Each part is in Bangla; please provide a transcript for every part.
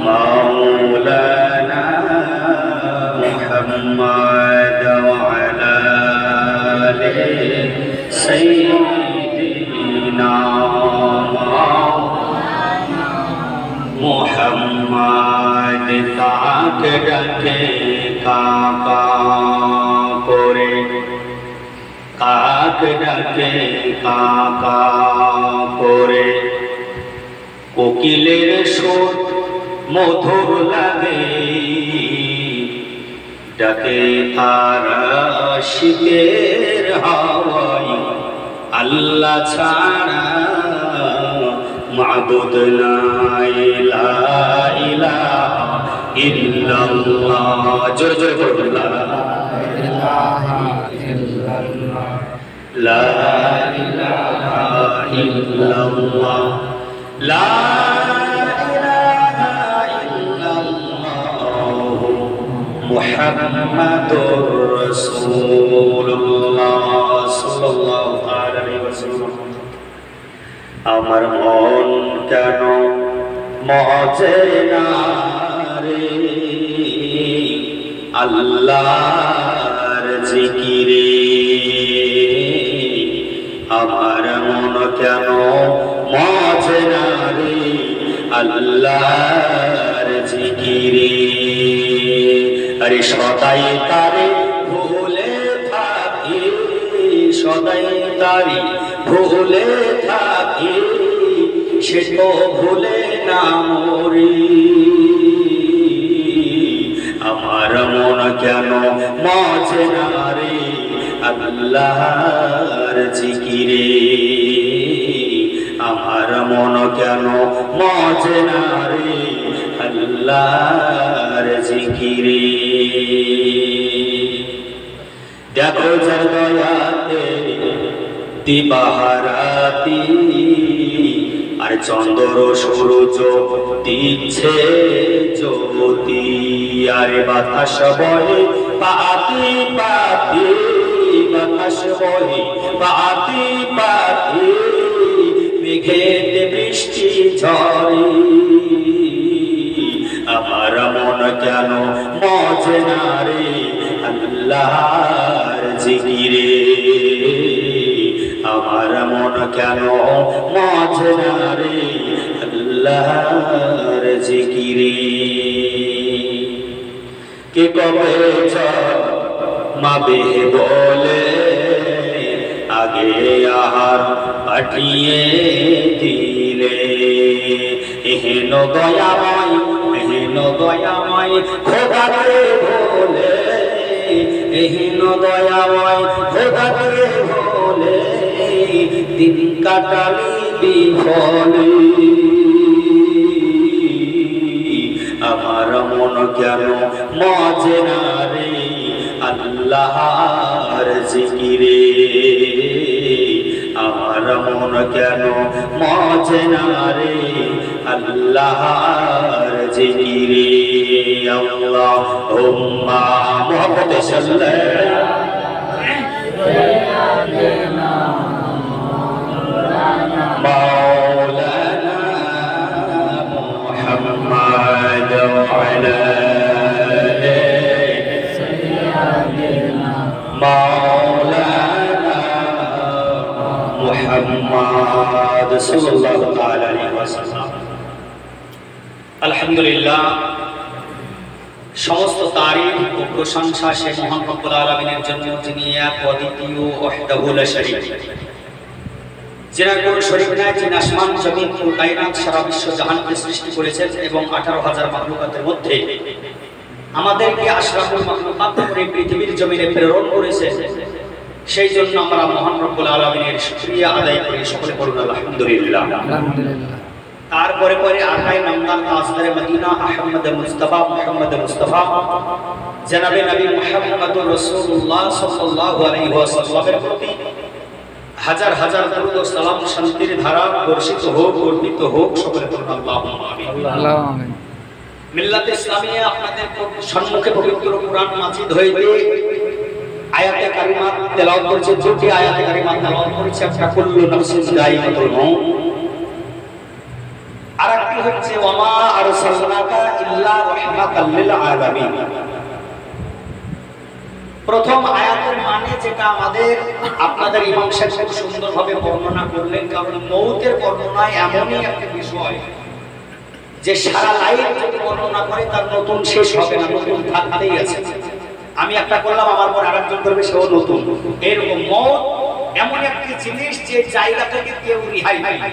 مولانا محمد وعلى آله سيدنا محمد তাক ডাকে কাকা করে কাক ডাকে কাকা করে কোকিলের সুর মধুর লাগে ডাকে তারা শীতের হাওয়ায় আল্লাহ ছাড়া মাবুদ নাই লা ইলাহা ইল্লাল্লাহ জোরে জোরে পড়ুন লা ইলাহা ইল্লাল্লাহ লা ইলাহা ইল্লাল্লাহ লা ইলাহা ইল্লাল্লাহ মুহাম্মাদুর রাসূলুল্লাহ সাল্লাল্লাহু আলাইহি ওয়াসাল্লাম আমার মন কেন মজে না রে আল্লাহর জিকিরে আমার মন কেন মজে না রে আল্লাহর জিকিরে আরে সদাই তারে ভুলে থাকি সদাই তারে ভুলে থাকি সে তো ভুলে না মরি আমার মন কেন মজে না রে আল্লাহর জিকিরে আমার মন কেন মজে না রে আল্লাহর জিকিরে দেখো যার দয়াতে দিবারাতি আর চন্দ্র সূর্য দিচ্ছে জ্যোতি আরে বাতাস বহে পাতি পাতি বাতাস বহে পাতি পাতি মেঘেতে বৃষ্টি ঝরে আমার মন কেন মজে না রে আল্লাহর জিকিরে আমার মন কেন মজে না রে আল্লাহর জিকিরে কে কবে মাবে বলে আগে আহার পাঠিয়ে দিলে এহেন দয়াময় খোদাকে বলে এহেন দয়াময় খোদাকে বলে দিন কাটালি বিফলে আমার মন কেন মজে না রে আল্লাহর জিকিরে আমার মন কেন মজে না রে আল্লাহর জিকিরে আল্লাহুম্মা মুহাম্মাদে সাল্লাল্লাহু مولانا محمد وعلى آله سيدنا مولانا محمد صلى الله عليه وسلم الحمد لله সমস্ত তারিফ ও প্রশংসা সে মহান রব্বুল আলামিনের জন্য যিনি এক অদ্বিতীয় ওয়াহদাহু লা শারীক যিনি কোনো শরীক নাই, যিনি আসমান জমিন ও কায়নাত সারা বিশ্ব জাহানকে সৃষ্টি করেছেন এবং 18,000 মাখলুকাতের মধ্যে আমাদেরকে আশরাফুল মাখলুকাত করে পৃথিবীর জমিনে প্রেরণ করেছেন। সেই জন্য আমরা মহান রব্বুল আলামিনের শুকরিয়া আদায় করি। সকলে বলুন আলহামদুলিল্লাহ। আলহামদুলিল্লাহ। তারপরে পরে আকায়ে নামদান তাজদারে মদিনা আহমদ মুস্তাফা মুহাম্মদ মুস্তাফা জনাবে নবী মুহাম্মদুর রাসূলুল্লাহ সাল্লাল্লাহু আলাইহি ওয়াসাল্লামের প্রতি হাজার হাজার দরুদ ও সালাম শান্তির ধারা বর্ষিত হোক, বর্ধিত হোক। সকলে বলুন আল্লাহুম্মা আমিন। আল্লাহুম্মা আমিন। মিল্লাতে ইসলামিয়া আপনাদের সম্মুখে পবিত্র কুরআন মাজিদ হইতে আয়াতে কারিমা তেলাওয়াত করেছে। দুটি আয়াতে কারিমা তেলাওয়াত করেছে। একটা কুল্লু নাফসিন যায়িকাতুল মাউত, রাহমাতাল লিল আলামিন। প্রথম আয়াতের মানে যেটা আমাদের আপনাদের ইমাম সাহেব খুব সুন্দরভাবে বর্ণনা করলেন, কারণ মৌতের বর্ণনায় এমনই একটা বিষয় যে সারা লাইফ যদি বর্ণনা করে তার নতুন শেষ হবে না, নতুন থাকতেই আছে। আমি একটা করলাম, আমার পর আরেকজন করবে, সেও নতুন। এরকম মৌত এমন একটি জিনিস যে জায়গা থেকে কেউ রিহাই পায় না।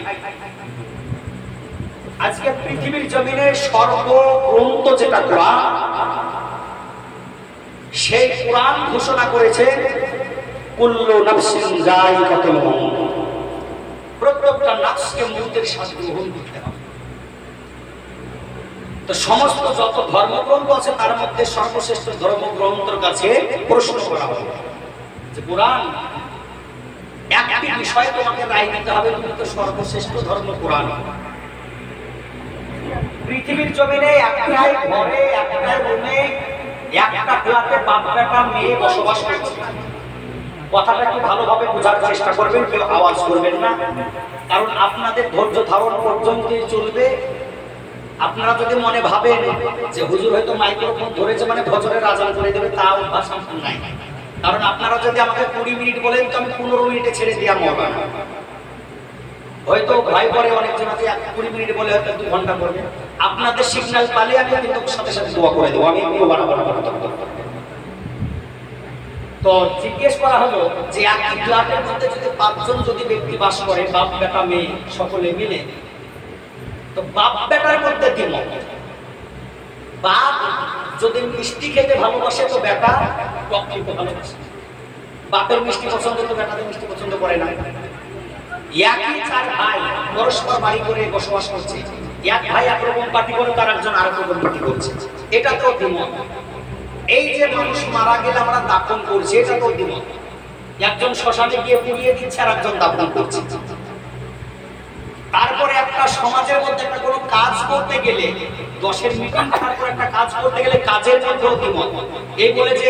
আজকে পৃথিবীর জমিনে সর্বগ্রন্থ যেটা কোরআন, সেই কোরআন ঘোষণা করেছে কুল্লু নাফসিন যায়িকাতুল মউত, প্রত্যেকটা নফসকে মউতের সাথে গ্রহণ করতে হবে। তো সমস্ত যত ধর্মগ্রন্থ আছে তার মধ্যে সর্বশ্রেষ্ঠ ধর্মগ্রন্থের কাছে প্রশ্ন করা হবে যে কোরআন, একটি বিষয় তোমাকে রায় দিতে হবে, তুমি তো সর্বশ্রেষ্ঠ ধর্ম কোরআন। পৃথিবীর জমিনে একটাই ঘরে, একটাই রুমে, একটা ফ্ল্যাটে বাপ বেটা মেয়ে বসবাস করছে। কথাটা একটু ভালোভাবে বোঝার চেষ্টা করবেন, কেউ আওয়াজ করবেন না, কারণ আপনাদের ধৈর্য ধারণ পর্যন্তই চলবে। আপনারা যদি মনে ভাবেন যে হুজুর হয়তো মাইক্রোফোন ধরেছে মানে ফজরের আজান করে দেবে, তা অভ্যাস আমার নাই। কারণ আপনারা যদি আমাকে 20 মিনিট বলেন তো আমি 15 মিনিটে ছেড়ে দিয়া মরবা না। হয়তো ভাই পরে অনেকজন আছে 20 মিনিট বলে হয়তো 2 ঘন্টা করবে। আপনাদের সিগন্যাল পালে আমি কিন্তু সাথে সাথে দোয়া করে দেবো, আমি এগুলো বাড়াবো না। তো জিজ্ঞেস করা হলো যে একটি ফ্ল্যাটের মধ্যে যদি 5 জন যদি ব্যক্তি বাস করে, বাপ বেটা মেয়ে সকলে মিলে, তো বাপ বেটার মধ্যে দ্বিমত। বাপ যদি মিষ্টি খেতে ভালোবাসে তো বেটা টক খেতে ভালোবাসে। বাপের মিষ্টি পছন্দ তো বেটাদের মিষ্টি পছন্দ করে না। একই 4 ভাই পরস্পর বাড়ি করে বসবাস করছে, এক ভাই একরকম পার্টি করে, তার একজন আরেক রকম পার্টি করছে, এটা তো দ্বিমত। এই যে মানুষ মারা গেলে আমরা দাফন করছি, এটা তো দ্বিমত। একজন শ্মশানে গিয়ে পুড়িয়ে দিচ্ছে আর একজন দাফন করছে। তারপরে একটা সমাজের মধ্যে একটা কোনো কাজ করতে গেলে, 10-এর মিটিং করার পর একটা কাজ করতে গেলে কাজের মধ্যে দ্বিমত। এই বলে যে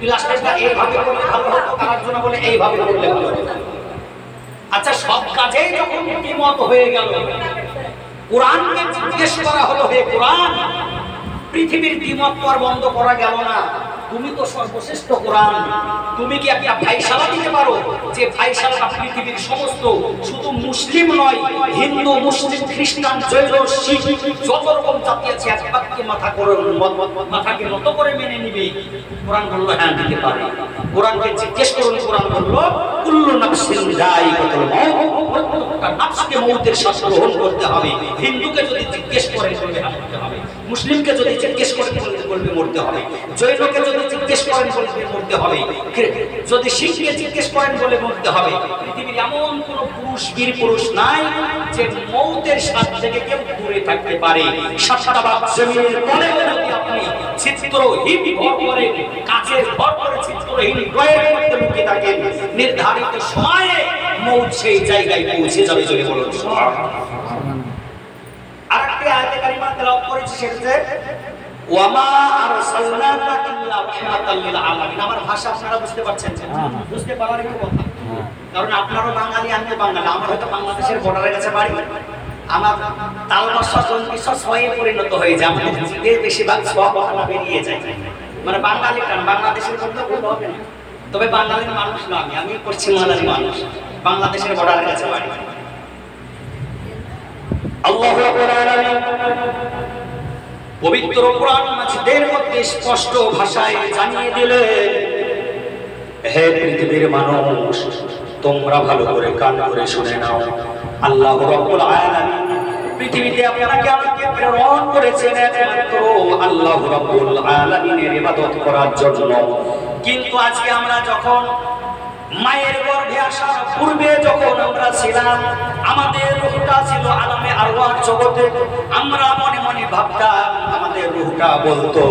প্লাস্টারটা এইভাবে করলে ভালো হতো, আরেকজন বলে এইভাবে করলে ভালো হতো। আচ্ছা, সব কাজেই যখন দ্বিমত হয়ে গেল, কোরআনকে জিজ্ঞেস করা হলো, হে কোরআন, পৃথিবীর দ্বিমত তো আর বন্ধ করা গেল না, তুমি তো সর্বশ্রেষ্ঠ কোরআন, তুমি কি একটা ফায়সালা দিতে পারো যে ফায়সালাটা পৃথিবীর সমস্ত, শুধু মুসলিম নয়, হিন্দু, মুসলিম, খ্রিস্টান, জৈন, শিখ, যত রকম জাতি আছে এক বাক্যে মাথাকে নত করে মেনে নিবে? কোরআন বলল হ্যাঁ দিতে পারে। কোরআনকে জিজ্ঞেস করুন, কোরআন বলল কুল্লু নাফসিন যায়িকাতুল মউত, প্রত্যেকটা নফসকে মউতের স্বাদ গ্রহণ করতে হবে। হিন্দুকে যদি জিজ্ঞেস করেন বলবে হ্যাঁ মরতে হবে, মুসলিমকে যদি জিজ্ঞেস করেন বলবে মরতে হবে, জৈনকে যদি জিজ্ঞেস করেন বলবে মরতে হবে, যদি শিখকে জিজ্ঞেস করেন বলে মরতে হবে। পৃথিবীর এমন কোন পুরুষ, বীর পুরুষ নাই যে মউতের স্বাদ থেকে কেউ দূরে থাকতে পারে। 7টা ভাগ জমিনের তলে যদি আপনি চিত্রহীন ঘর করে, কাচের ঘর করে চিত্রহীন ড্রয়ের মধ্যে লুকিয়ে থাকেন, নির্ধারিত সময়ে মউত সেই জায়গায় পৌঁছে যাবে। যদি বলুন আরেকটি আয়াতে কারিমা তেলাওয়াত করেছি, সেটা ওয়ামা আরসালনাকা ইল্লা রাহমাতাল লিল আলামিন। আমার ভাষা আপনারা বুঝতে পারছেন? বুঝতে পারার একটু কথা, কারণ আপনারাও বাঙালি, আমিও বাঙালি। আমার হয়তো বাংলাদেশের বর্ডারের কাছে বাড়ি, আমার তালবাসা জন্মিসা ছয়ে পরিণত হয়ে যায়, আমাদের জিদের বেশিরভাগ সব কথা বেরিয়ে যায়। মানে বাঙালি কারণ বাংলাদেশের মধ্যে বলতে হবে না, তবে বাঙালির মানুষ না, আমি পশ্চিম বাংলার মানুষ, বাংলাদেশের বর্ডারের কাছে বাড়ি। আল্লাহু রাব্বুল আলামিন পবিত্র কোরআন মাজিদের মধ্যে স্পষ্ট ভাষায় জানিয়ে দিলেন, হে পৃথিবীর মানুষ, তোমরা ভালো করে কান করে শুনে নাও। আল্লাহ রাব্বুল আলামিন পৃথিবীতে আপনাকে আমাকে প্রেরণ করেছেন একমাত্র আল্লাহ রাব্বুল আলামিনের ইবাদত করার জন্য। কিন্তু আজকে আমরা যখন মায়ের গর্ভে আসার পূর্বে যখন আমরা ছিলাম, আমাদের রূহটা ছিল আলামে আরওয়াহ জগতে। আমরা মনে মনে ভাবতাম, আমাদের রূহটা বলতো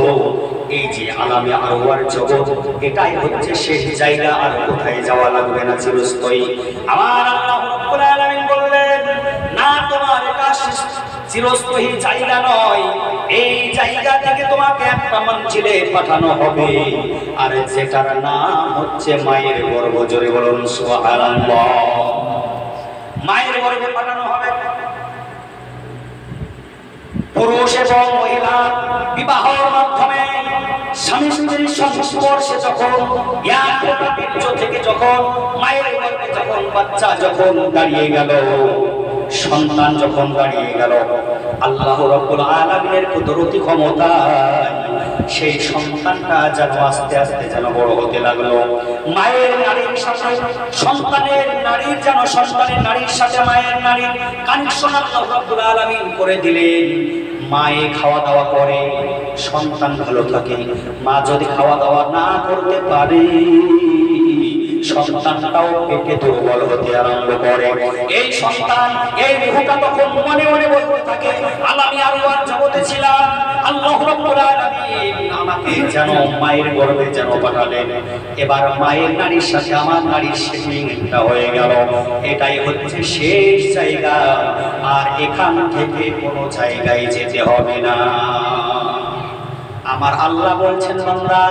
এই যে আলামে আরওয়াহ জগৎ, এটাই হচ্ছে শেষ জায়গা, আর কোথায় যাওয়া লাগবে না, চিরস্থায়ী। আমার আল্লাহ রাব্বুল আলামিন বললেন, না, তোমার এটা চিরস্থায়ী জায়গা নয়, এই জায়গা থেকে তোমাকে একটা মঞ্জিলে পাঠানো হবে, আর যেটার নাম হচ্ছে মায়ের গর্ভ। জোরে বলুন সুবহানাল্লাহ। মায়ের গর্ভে পাঠানো হবে। পুরুষ এবং মহিলা বিবাহ সংস্পর্শে যখন এক ফোঁটা বীর্য থেকে যখন মায়ের গর্ভে যখন বাচ্চা যখন দাঁড়িয়ে গেল, সন্তান যখন দাঁড়িয়ে গেল, আল্লাহ রাব্বুল আলামিনের কুদরতি ক্ষমতায় সেই সন্তানটা যেন আস্তে আস্তে যেন বড় হতে লাগলো। মায়ের নারীর সাথে সন্তানের নারীর যেন সন্তানের নারীর সাথে মায়ের নারীর কানেকশন আল্লাহ রাব্বুল আলামিন করে দিলেন। মায়ে খাওয়া দাওয়া করে সন্তান ভালো থাকে, মা যদি খাওয়া দাওয়া না করতে পারে সন্তানটাও পেটে দুর্বল হতে আরম্ভ করে। এই সন্তান এই রূহটা তখন মনে মনে বলতে থাকে, আমি আল্লাহর জগতে ছিলাম, আল্লাহ রাব্বুল আলামিন আমাকে যেন মায়ের গর্ভে যেন পাঠালেন, এবার মায়ের নারীর সাথে আমার নারীর সেটিংটা হয়ে গেল, এটাই হচ্ছে শেষ জায়গা, আর এখান থেকে কোনো জায়গায় যেতে হবে না। আমার আল্লাহ বলছেন, বান্দা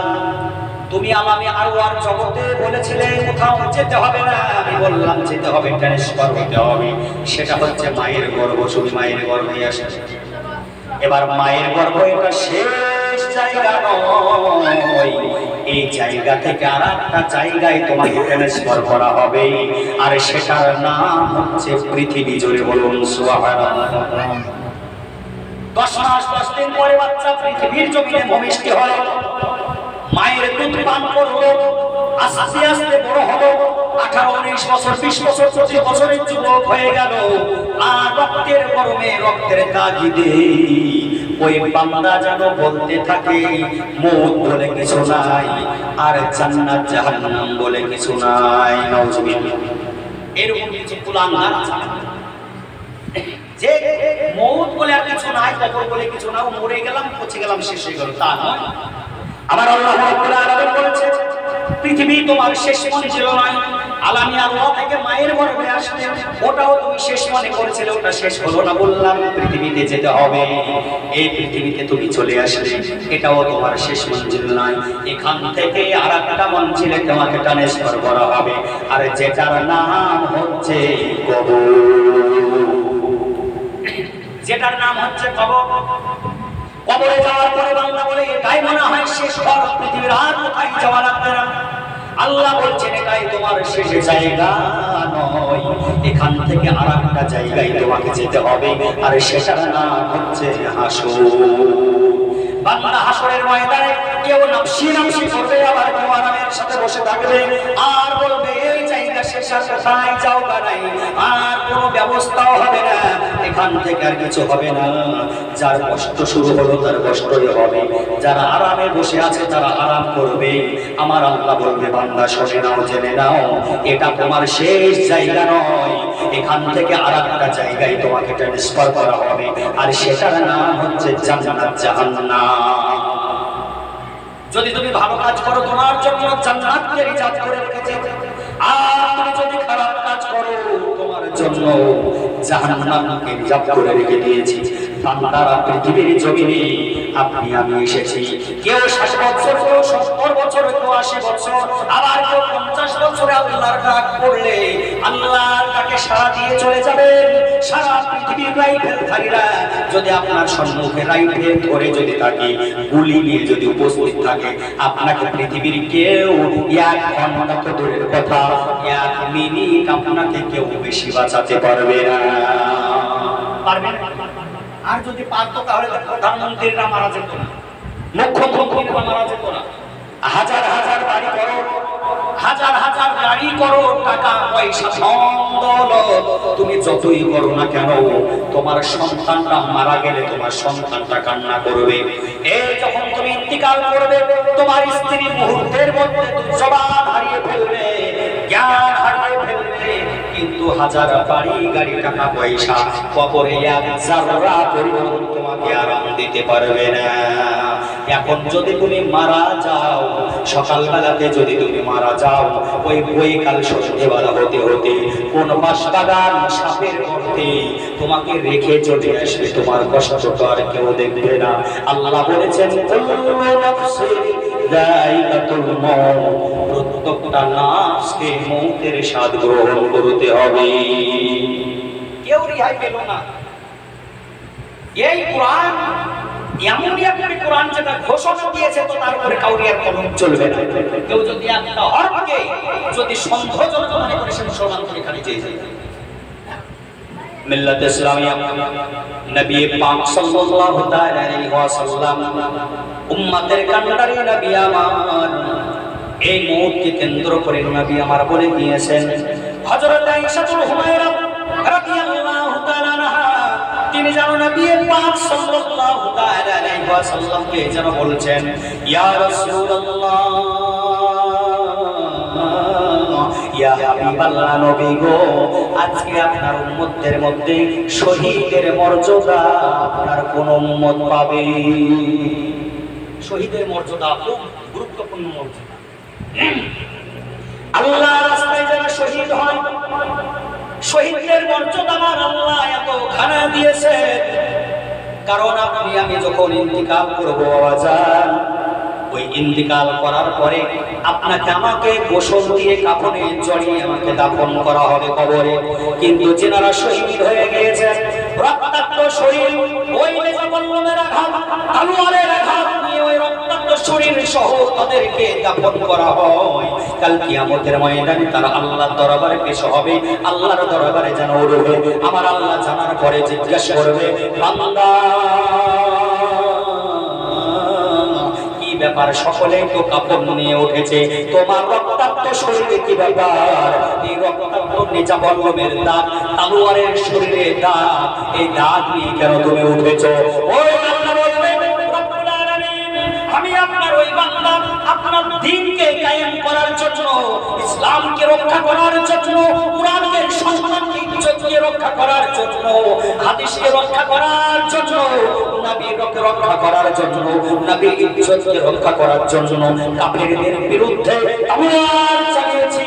তুমি আমি আল্লাহর জগতে বলেছিলে কোথাও যেতে হবে না, আমি বললাম যেতে হবে, ট্রান্সফার হতে হবে, সেটা হচ্ছে মায়ের গর্ভ। শুধু মায়ের গর্ভে আসে, এবার মায়ের গর্ভ এটা শেষ জায়গা নয়, এই জায়গা থেকে আর একটা জায়গায় তোমাকে ট্রান্সফার করা হবে, আর সেটার নাম হচ্ছে পৃথিবী। জোরে বলুন সুবহানাল্লাহ। 10 মাস 10 দিন পরে বাচ্চা পৃথিবীর জমিনে ভূমিষ্ঠ হলো, মায়ের দুধ পান করলো, আস্তে আস্তে বড় হলো, 18 19 বছর 20 বছর 25 বছরের যুবক হয়ে গেল, আর রক্তের গরমে রক্তের তাগিদে ওই বান্দা যেন বলতে থাকে মওত বলে কিছু নাই, আর জান্নাত জাহান্নাম বলে কিছু নাই। নাউজুবিল্লাহ। এরকম কিছু কুলাঙ্গার আছে যে মওত বলে আর কিছু নাই, কবর বলে কিছু না, মরে গেলাম পচে গেলাম শেষ হয়ে গেল, তা নয়। আমার আল্লাহ রাব্বুল আলামিন বলেছে পৃথিবী তোমার শেষ মঞ্জিল নয়, আমি আল্লাহ থেকে মায়ের গর্ভে আসলে ওটাও তুমি শেষ মনে করেছিলে, ওটা শেষ হলো না। বললাম পৃথিবীতে যেতে হবে, এই পৃথিবীতে তুমি চলে আসলে এটাও তোমার শেষ মঞ্জিল নয়, এখান থেকে আর একটা মঞ্জিলে তোমাকে ট্রান্সফার করা হবে, আর যেটার নাম হচ্ছে কবর, যেটার নাম হচ্ছে কবর। কবরে যাওয়ার পরে বান্দা বলে এটাই মনে হয় শেষ ঘর, পৃথিবীর আর কোথায় যাওয়া লাগবে না। আল্লাহ বলছেন এটাই তোমার শেষ জায়গা নয়, এখান থেকে আর একটা জায়গায় তোমাকে যেতে হবে, আর সেটার নাম হচ্ছে হাসর। বান্দা হাসরের ময়দানে কেউ নাফসি নাফসি করবে, আবার কেউ আরামের সাথে বসে থাকবে, আর বলবে এই জায়গা শেষ, আর কোথায় যাও নাই, আর কোনো ব্যবস্থাও হবে না, এখান থেকে আর কিছু হবে না। যার কষ্ট শুরু হলো তার কষ্টই হবে, যারা আরামে বসে আছে তারা আরাম করবে। আমার আল্লাহ বলবে বান্দা শুনে নাও, জেনে নাও, এটা তোমার শেষ জায়গা নয়, এখান থেকে আর একটা জায়গায় তোমাকে ট্রান্সফার করা হবে, আর সেটার নাম হচ্ছে জান্নাত জাহান্নাম। যদি তুমি ভালো কাজ করো তোমার জন্য জান্নাতকে রিজার্ভ করে রেখেছে, আর তুমি যদি খারাপ কাজ করো তোমার জন্য জাহান্নামকে রিজার্ভ করে রেখে দিয়েছি। বান্দারা পৃথিবীর জমিনে আপনি আমি এসেছি, কেউ 60 বছর, কেউ 70 বছর, কেউ 80 বছর, আবার কেউ 50 বছরে আল্লাহর ডাক পড়লে আল্লাহর ডাকে সাড়া দিয়ে চলে যাবেন। সারা পৃথিবীর রাইফেলধারীরা যদি আপনার সম্মুখে রাইফেল ধরে যদি থাকে, গুলি নিয়ে যদি উপস্থিত থাকে, আপনাকে পৃথিবীর কেউ 1 ঘন্টা তো দূরের কথা 1 মিনিট আপনাকে কেউ বেশি বাঁচাতে পারবে না, পারবে না। আর যদি পারতো তাহলে প্রধানমন্ত্রীরা মারা যেত না, মুখ্যমন্ত্রীরা মারা যেত না। হাজার হাজার বাড়ি করো, হাজার হাজার গাড়ি করো, টাকা পয়সা সম্পদ তুমি যতই করো না কেন, তোমার সন্তানটা মারা গেলে তোমার সন্তানটা কান্না করবে। এই যখন তুমি ইন্তিকাল করবে, তোমার স্ত্রী মুহূর্তের মধ্যে জবান হারিয়ে ফেলবে, জ্ঞান হারিয়ে ফেলবে, কিন্তু হাজার বাড়ি গাড়ি টাকা পয়সা কবরে 1 জাররা পরিমাণ তোমাকে আরাম দিতে পারবে না। এখন যদি তুমি মারা যাও, সকালবেলাতে যদি তুমি মারা যাও, ওই বৈকাল সন্ধ্যেবেলা হতে হতে কোন বাঁশবাগান সাপের মধ্যে তোমাকে রেখে চলে আসবে, তোমার কষ্ট আর কেউ দেখবে না। আল্লাহ বলেছেন প্রত্যেকটা নাফসকে মৌতের স্বাদ গ্রহণ করতে হবে, কেউ রেহাই পেল না। এই কোরআন এমনই একটা কোরআন যেটা ঘোষণা দিয়েছে, তো তারপরে কাউরি আর কলম চলবে না। কেউ যদি একটা হরফকে যদি সন্দেহজনক মনে করে সে মুসলমান থেকে খালি চেয়ে যায়। মিল্লাত ইসলামিয়া নবী পাক সাল্লাল্লাহু তাআলা আলাইহি ওয়াসাল্লাম উম্মতের কান্ডারি নবী আমার, এই মৌতকে কেন্দ্র করে নবী আমার বলে দিয়েছেন, হযরত আয়েশা হুমায়রা রাদিয়াল্লাহু তাআলা আনহা তিনি যেন নবী পাক সাল্লাল্লাহু তাআলা আলাইহি ওয়াসাল্লামকে যেন বলছেন, ইয়া রাসূলুল্লাহ, ইয়া হাবিবাল্লাহ, নবী গো, আজকে আপনার উম্মতদের মধ্যে শহীদের মর্যাদা আপনার কোন উম্মত পাবে? শহীদের মর্যাদা খুব গুরুত্বপূর্ণ মর্যাদা। আল্লাহর রাস্তায় যারা শহীদ হয়, শহীদের মর্যাদা আমার আল্লাহ এত খানা দিয়েছে, কারণ আপনি আমি যখন ইন্তিকাল করবো বাবাজান, ওই ইন্তিকাল করার পরে আপনাকে আমাকে গোসল দিয়ে কাফনে জড়িয়ে আমাকে দাফন করা হবে কবরে। কিন্তু যারা শহীদ হয়ে গিয়েছে, রক্তাক্ত শরীর, ওই নেজাবল্লমের আঘাত, তলোয়ারের আঘাত নিয়ে ওই রক্তাক্ত শরীর সহ তাদেরকে দাফন করা হয়। কাল কিয়ামতের ময়দানে তারা আল্লাহর দরবারে পেশ হবে, আল্লাহর দরবারে যেন উঠবে। আমার আল্লাহ জানার পরে জিজ্ঞাসা করবে, বান্দা ব্যাপার, সকলেই তো কাপড় নিয়ে উঠেছে, তোমার রক্তাক্ত শরীরে কি ব্যাপার? এই রক্তাক্ত নেজাবল্লমের দাগ, তলোয়ারের শরীরে দাগ, এই দাগ নিয়ে কেন তুমি উঠেছো? ওই বান্দা বলবে, রব্বুল আলামিন, আমি আপনার ওই বান্দা, আপনার দ্বীনকে কায়েম করার জন্য, ইসলামকে রক্ষা করার জন্য, কুরআনের সম্মানকে ইজ্জতকে রক্ষা করার জন্য, হাদিসকে রক্ষা করার জন্য, নবীর রক্ষা করার জন্য, নবীর ইজ্জতকে রক্ষা করার জন্য কাফেরদের বিরুদ্ধে তলোয়ার চালিয়েছি,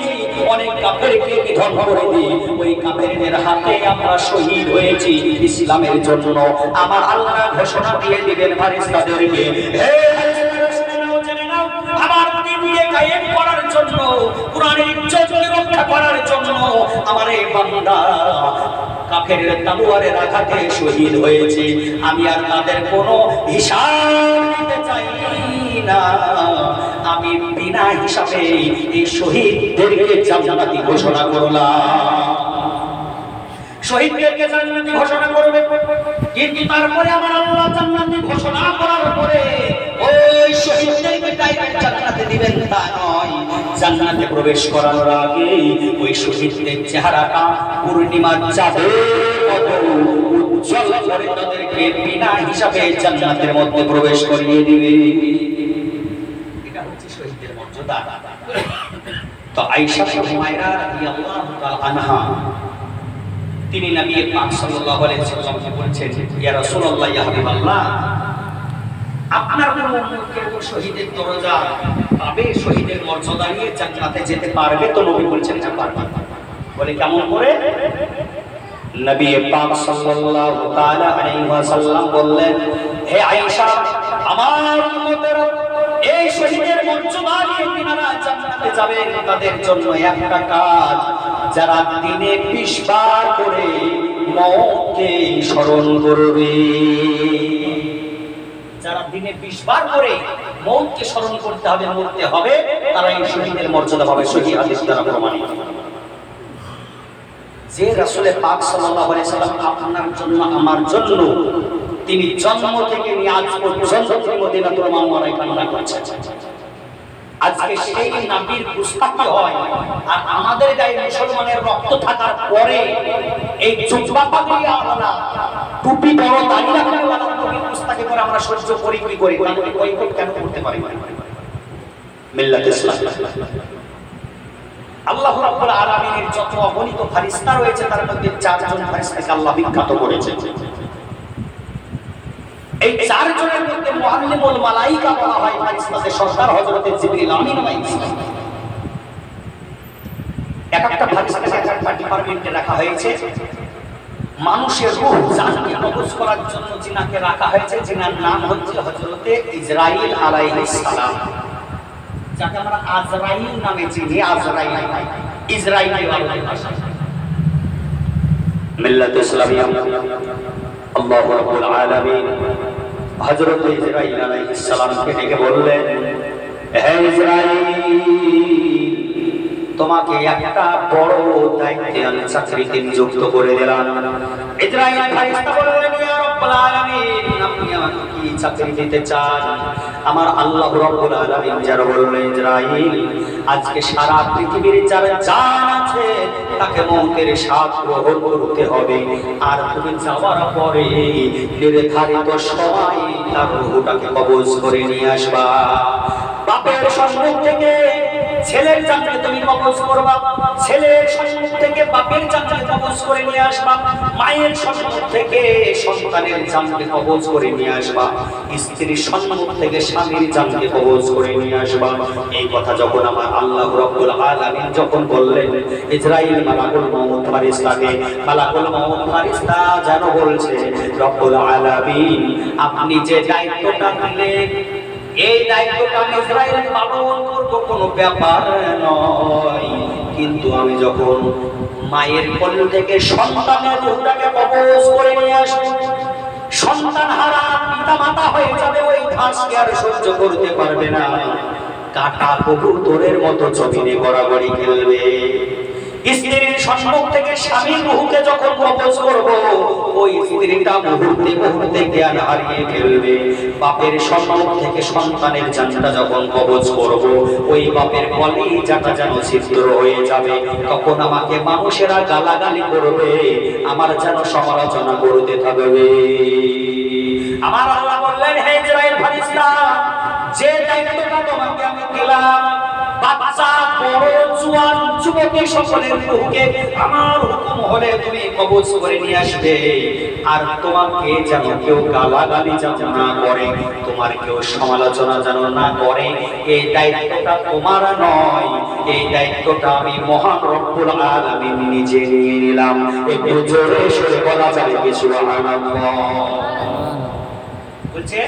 অনেক কাফেরকে নিধন করে দিই, ওই কাফেরদের হাতে আমরা শহীদ হয়েছি ইসলামের জন্য। আমার আল্লাহ ঘোষণা দিয়ে দিবেন ফেরেশতাদেরকে, হে আমার দ্বীনকে কায়েম করার জন্য, কুরআনের ইজ্জতকে রক্ষা করার জন্য আমার এই বান্দা কাফেরের তলোয়ারের আঘাতে শহীদ হয়েছে, আমি আর তাদের কোনো হিসাব দিতে চাই না, আমি বিনা হিসাবে এই শহীদদেরকে জান্নাতি ঘোষণা করলাম। শহীদদেরকে জান্নাতি ঘোষণা করবে, কিন্তু তারপরে আমার আল্লাহ জান্নাতি ঘোষণা করার পরে ওই শহীদদেরকে ডাইরেক্ট জান্নাতে দিবেন তা নয়, জান্নাতে প্রবেশ করার আগে ওই শহীদদের চেহারাটা পূর্ণিমার চাঁদের মতো উজ্জ্বল করে তাদেরকে বিনা হিসাবে জান্নাতের মধ্যে প্রবেশ করিয়ে দিবে। এটা হচ্ছে শহীদদের মর্যাদা। তো আয়েশা হুমায়রা রাদিয়াল্লাহু তাআলা আনহা তিনি নবী পাক সাল্লাল্লাহু আলাইহি ওয়াসাল্লামকে বলেছেন, ইয়া রাসূলুল্লাহ, ইয়া হাবিবাল্লাহ, আপনার কোন উম্মতকে শহীদের দরজা পাবে, শহীদের মর্যাদা নিয়ে জান্নাতে যেতে পারবে? তো নবী বলেছেন না, পারবে। বলে কেমন করে? নবী পাক সাল্লাল্লাহু তাআলা আলাইহি ওয়াসাল্লাম বললেন, হে আয়েশা, আমার উম্মতেরা এই শহীদের মর্যাদা নিয়ে তিনারা জান্নাতে যাবেন, তাদের জন্য একটা কাজ, যারা দিনে 20 বার করে মওতকে স্মরণ করবে, যারা দিনে 20 বার করে মওতকে স্মরণ করতে হবে, মরতে হবে, তারা এই শহীদের মর্যাদা পাবে। সহিহ হাদিস দ্বারা প্রমাণিত। যে রাসূল পাক সাল্লাল্লাহু আলাইহি সাল্লাম আপনার জন্য আমার জন্য তিনি জন্ম থেকে নিয়ে আজ পর্যন্ত মদিনাতুল মুনাওয়ারায় কান্না করেছেন, আজকে সেই নবীর গুস্তাখি হয়, আর আমাদের গায়ে মুসলমানের রক্ত থাকার পরে এই জুব্বা পাগড়িওয়ালা, টুপি বড় দাড়ি রাখাওয়ালা নবীর গুস্তাখি করে আমরা সহ্য করি কি করি? তাহলে বয়কট কেন করতে পারি না? মিল্লাত ইসলাম, আল্লাহ রাব্বুল আলামিনের যত অগণিত ফেরেশতা রয়েছে তার মধ্যে 4 জন ফেরেশতাকে আল্লাহ বিখ্যাত করেছেন। এই 4 জনের মধ্যে মুআল্লিমুল মালায়েকা বলা হয় ফেরেশতাদের সর্দার হযরত জিবরিল আমিন আলাইহিস সালাম। একটা ফেরেশতাকে একটা ডিপার্টমেন্টে রাখা হয়েছে, মানুষের রূহ জানকে কবজ করার জন্য যিনাকে রাখা হয়েছে, যিনার নাম হচ্ছে হযরত ইসরাইল আলাইহিস সালাম, যাকে আমরা আজরাইল নামে চিনি। আজরাইল ইসরাইলি ভাষা। মিল্লাত ইসলামিয়া, আল্লাহু রাব্বুল আলামিন হযরত ইসরাঈল আলাইহিস সালামকে ডেকে বললেন, হে ইসরাঈল, তোমাকে একটা বড় দায়িত্বে আমি চাকরিতে নিযুক্ত করে দিলাম। ইসরাঈল ফেরেশতা বললেন, ইয়া রাব্বুল আলামিন, আপনি আমাকে কি চাকরি দিতে চান? আমার আল্লাহ রাব্বুল আলামিন যারা বললেন, ইসরাঈল, আজকে সারা পৃথিবীর যারা জান আছে তাকে মওতের স্বাদ গ্রহণ করতে হবে, আর তুমি যাওয়ার পরে নির্ধারিত সময় তার রূহটাকে কবজ করে নিয়ে আসবা। বাপের সম্মুখ থেকে ছেলের জানকে তুমি কবজ করবা, ছেলের সম্মুখ থেকে বাপের জানকে কবজ করে নিয়ে আসবা, মায়ের সম্মুখ থেকে সন্তানের জানকে কবজ করে নিয়ে আসবা, স্ত্রীর সম্মুখ থেকে স্বামীর জানকে কবজ করে নিয়ে আসবা। এই কথা যখন আমার আল্লাহ রাব্বুল আলামিন যখন বললেন, ইসরাঈল মালাকুল মউত ফারিস্তাকে, মালাকুল মউত ফারিস্তা যেন বলছে, রব্বুল আলামিন, আপনি যে দায়িত্বটা দিলেন এই দায়িত্বটা আমি ইসরাঈল পালন করব, কোনো ব্যাপার নয়। কিন্তু আমি যখন মায়ের কোল থেকে সন্তানের রূহটাকে কবজ করে নিয়ে আসব, সন্তান হারা পিতা মাতা হয়ে যাবে, ওই ঘাসকে আর সহ্য করতে পারবে না, কাটা কবুতরের মতো জমিনে গড়াগড়ি খেলবে। স্ত্রীর সম্মুখ থেকে স্বামীর রূহকে যখন কবজ করব, ওই স্ত্রীটা মুহূর্তে মুহূর্তে জ্ঞান হারিয়ে ফেলবে। বাপের সম্মুখ থেকে সন্তানের জানটা যখন কবজ করব, ওই বাপের কলিজাটা যেন ছিদ্র হয়ে যাবে। তখন আমাকে মানুষেরা গালাগালি করবে, আমার যেন সমালোচনা করতে থাকবে। আমার আল্লাহ বললেন, হে ইসরাঈল ফেরেশতা, যে দায়িত্বটা তোমাকে আমি দিলাম, বাচ্চা বড় জওয়ান যুবতী সকলের রূহকে আমার হুকুম হলে তুমি কবজ করে নিয়ে আসবে। আর তোমাকে যেন কেউ গালাগালি যেন না করে, তোমার কেউ সমালোচনা যেন না করে, এই দায়িত্বটা তোমার নয়, এই দায়িত্বটা আমি মহান রব্বুল আলামিন নিজে নিয়ে নিলাম। একটু জোরে সরে বলা যাবে কি সুবহানাল্লাহ? বলছে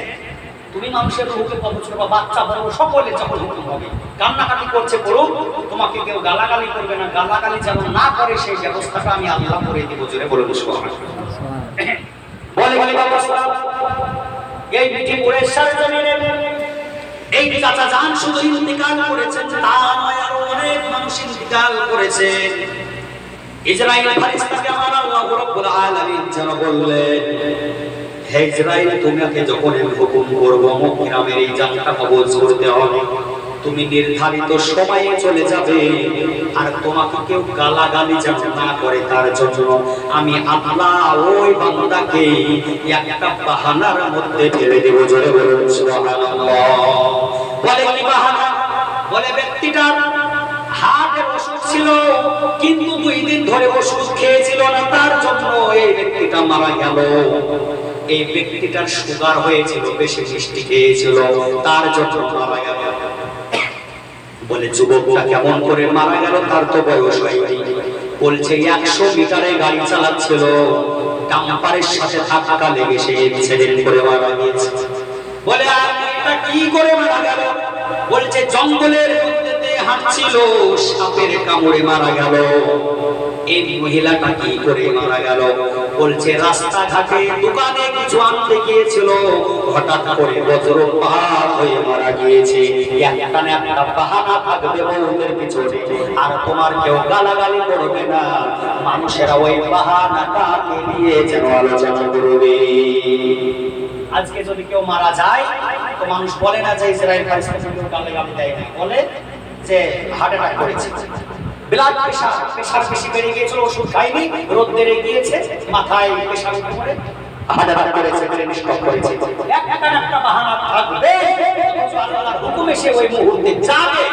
তুমি মানুষের রূহকে কবজ করবা, বাচ্চা বড় সকলে যখন হুকুম হবে, কান্নাকাটি করছে করুক, তোমাকে কেউ গালাগালি করবে না, গালাগালি যেন না করে সেই ব্যবস্থাটা আমি আল্লাহ করে দিব। জোরে বলে সুবহানাল্লাহ। বলে বলে বাবা, এই মিঠিপুরের সরজমিনে এই চাচা জান শুধু ইন্তিকাল করেছেন তা নয়, আরো অনেক মানুষ ইন্তিকাল করেছে। ইসরাঈল ফেরেশতাকে আমার আল্লাহ রাব্বুল আলামিন যেন বললেন, হে ইসরাঈল, তোমাকে যখন আমি হুকুম করব গ্রামের এই জানটা কবজ করতে হবে, তুমি নির্ধারিত সময়ে চলে যাবে, আর তোমাকে কেউ গালাগালি যেন না করে তার জন্য আমি আল্লাহ ওই বান্দাকে একটা বাহানার মধ্যে ফেলে দেব। জোরে বলুন সুবহানাল্লাহ। বলে কি বাহানা? বলে ব্যক্তিটার হার্টের অসুখ ছিল, কিন্তু 2 দিন ধরে ওষুধ খেয়েছিল না, তার জন্য এই ব্যক্তিটা মারা গেল। এই ব্যক্তিটার সুগার হয়েছিল, বেশি মিষ্টি খেয়েছিল, তার জন্য মারা গেল। বলে যুবকটা কেমন করে মারা গেল? তার তো বয়স হয়নি। বলছে 100 মিটারে গাড়ি চালাচ্ছিল, ডাম্পারের সাথে ধাক্কা লেগে সে অ্যাক্সিডেন্ট করে মারা গেছে। বলে আর এটা কি করে মারা গেল? বলছে জঙ্গলের মধ্যে হাঁটছিল, সাপের কামড়ে মারা গেল। এই মহিলাটা কি করে মারা গেল? বলছে রাস্তাঘাটে দোকানে কিছু আনতে গিয়েছিল, হঠাৎ করে বজ্রপাত হয়ে মারা গিয়েছে। একটা না একটা বাহানা থাকবে মৌতের পিছনে, আর তোমার কেউ গালাগালি করবে না, মানুষেরা ওই বাহানাটাকে নিয়ে যেন আলোচনা করবে। আজকে যদি কেউ মারা যায় তো মানুষ বলে না যে ইসরাঈল ফেরেশতাকে কেউ গালাগালি দেয় না, বলে যে হার্ট অ্যাটাক করেছে, ব্লাড প্রেসার বেশি বেড়ে গিয়েছিল, ওষুধ খাইনি, রোদ বেড়ে গিয়েছে, মাথায় প্রেসার উঠে হার্ট অ্যাটাক করেছে, ব্রেন স্ট্রোক করেছে। একটা না একটা বাহানা থাকবে, আল্লাহর হুকুমে সে ওই মুহূর্তে যাবে,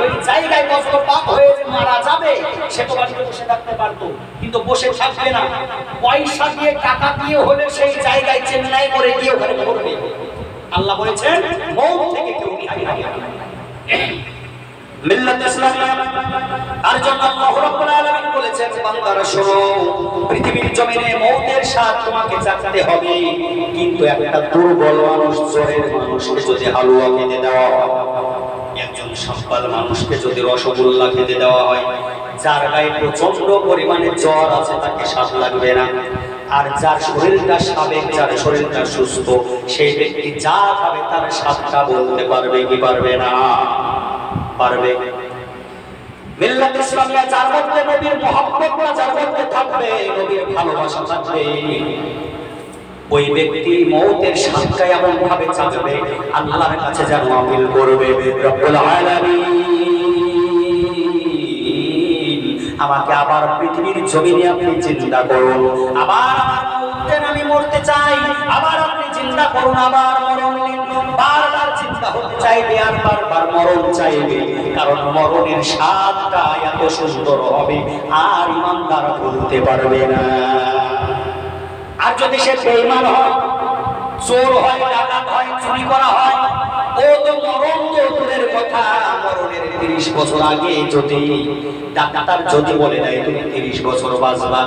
ওই জায়গায় বজ্রপাত হয়ে মারা যাবে। সে তো বাড়িতে বসে থাকতে পারতো, কিন্তু বসে থাকবে না, পয়সা দিয়ে টাকা দিয়ে হলে সেই জায়গায় চেন্নাই করে গিয়ে ওখানে করবে। আল্লাহ বলেছেন মওত থেকে কেউ রেহাই পাবে না। মিল্লাত ইসলামিয়া আর জন্য আল্লাহ রাব্বুল আলামিন বলেছেন, বান্দারা শোনো, পৃথিবীর জমিনে মওতের স্বাদ তোমাকে চাখতে হবে, কিন্তু একটা দুর্বল মানুষ, জ্বরের মানুষকে যদি হালুয়া খেতে দেওয়া হয়, একজন সফল মানুষকে যদি রসগোল্লা খেতে দেওয়া হয়, যার গায়ে প্রচন্ড পরিমাণে জ্বর আছে তাকে স্বাদ লাগবে না। আর যার শরীরটা সাবেক, যার শরীরটা সুস্থ, সেই ব্যক্তি যা খাবে তার স্বাদটা বলতে পারবে কি পারবে না? পারবে। মিল্লাত ইসলামিয়া যার মধ্যে নবীর মহব্বতটা যার মধ্যে থাকবে, নবীর ভালোবাসা থাকবে, ওই ব্যক্তি মওতের স্বাদটা এমন ভাবে চাইবে আল্লাহর কাছে যেন আপিল করবে, রব্বুল আলামিন আমাকে আবার পৃথিবীর জমিনে আপনি জিন্দা করুন, আবার আমি মরতে চাই, আবার আপনি জিন্দা করুন, আবার মরণ দিন। বারবার চিন্তা হতে চাইবে আর বারবার মরণ চাইবে, কারণ মরণের স্বাদটা এত সুন্দর হবে আর ইমানদার বলতে পারবে না। আর যদি সে বেঈমান হয়, চোর হয়, ডাকাত হয়, চুরি করা হয়, ও তো মরণ তো দূরের কথা, মরণের 30 বছর আগে যদি ডাক্তার যদি বলে দেয় তুমি 30 বছর বাঁচবা,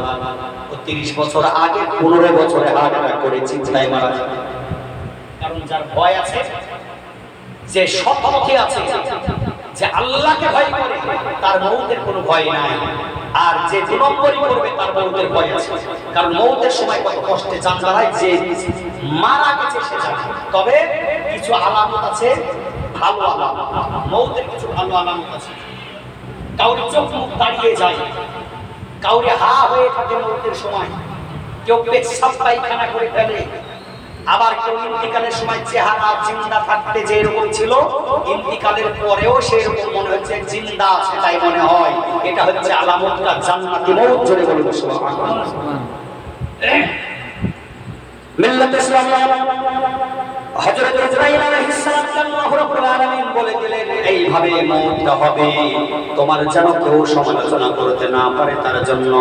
ও 30 বছর আগে 15 বছরে হার্ট অ্যাটাক করে চিন্তায় মারা যাবে। কারণ যার ভয় আছে, যে সৎপথে আছে, যে আল্লাহকে ভয় করে, তার মওতের কোনো ভয় নাই। আর যে দুনম্বরই করবে তার মওতের ভয় আছে, কারণ মওতের সময় কত কষ্টে জান দাঁড়ায়, যে মারা গেছে সে জানে। তবে কিছু আলামত আছে, ভালো আলামত, মওতের কিছু ভালো আলামত আছে। কাউরি চোখ মুখ দাঁড়িয়ে যায়, কাউরি হা হয়ে থাকে মওতের সময়, কেউ পেশাব পায়খানা করে ফেলে, আবার কেউ ইন্তিকালের সময় চেহারা জিন্দা থাকতে যে এরকম ছিল, ইন্তিকালের পরেও সেরকম মনে হচ্ছে জিন্দা আছে তাই মনে হয়। এটা হচ্ছে আলামতটা জান্নাতি মওত। জোরে বলুন সুবহানাল্লাহ। মিল্লাত ইসলামিয়া হযরত ইসরাঈল আলাইহিস সালাম আল্লাহু রাব্বুল আলামিন বলে দিলেন এইভাবে মওতটা হবে, তোমার যেন কেউ সমালোচনা করতে না পারে তার জন্য।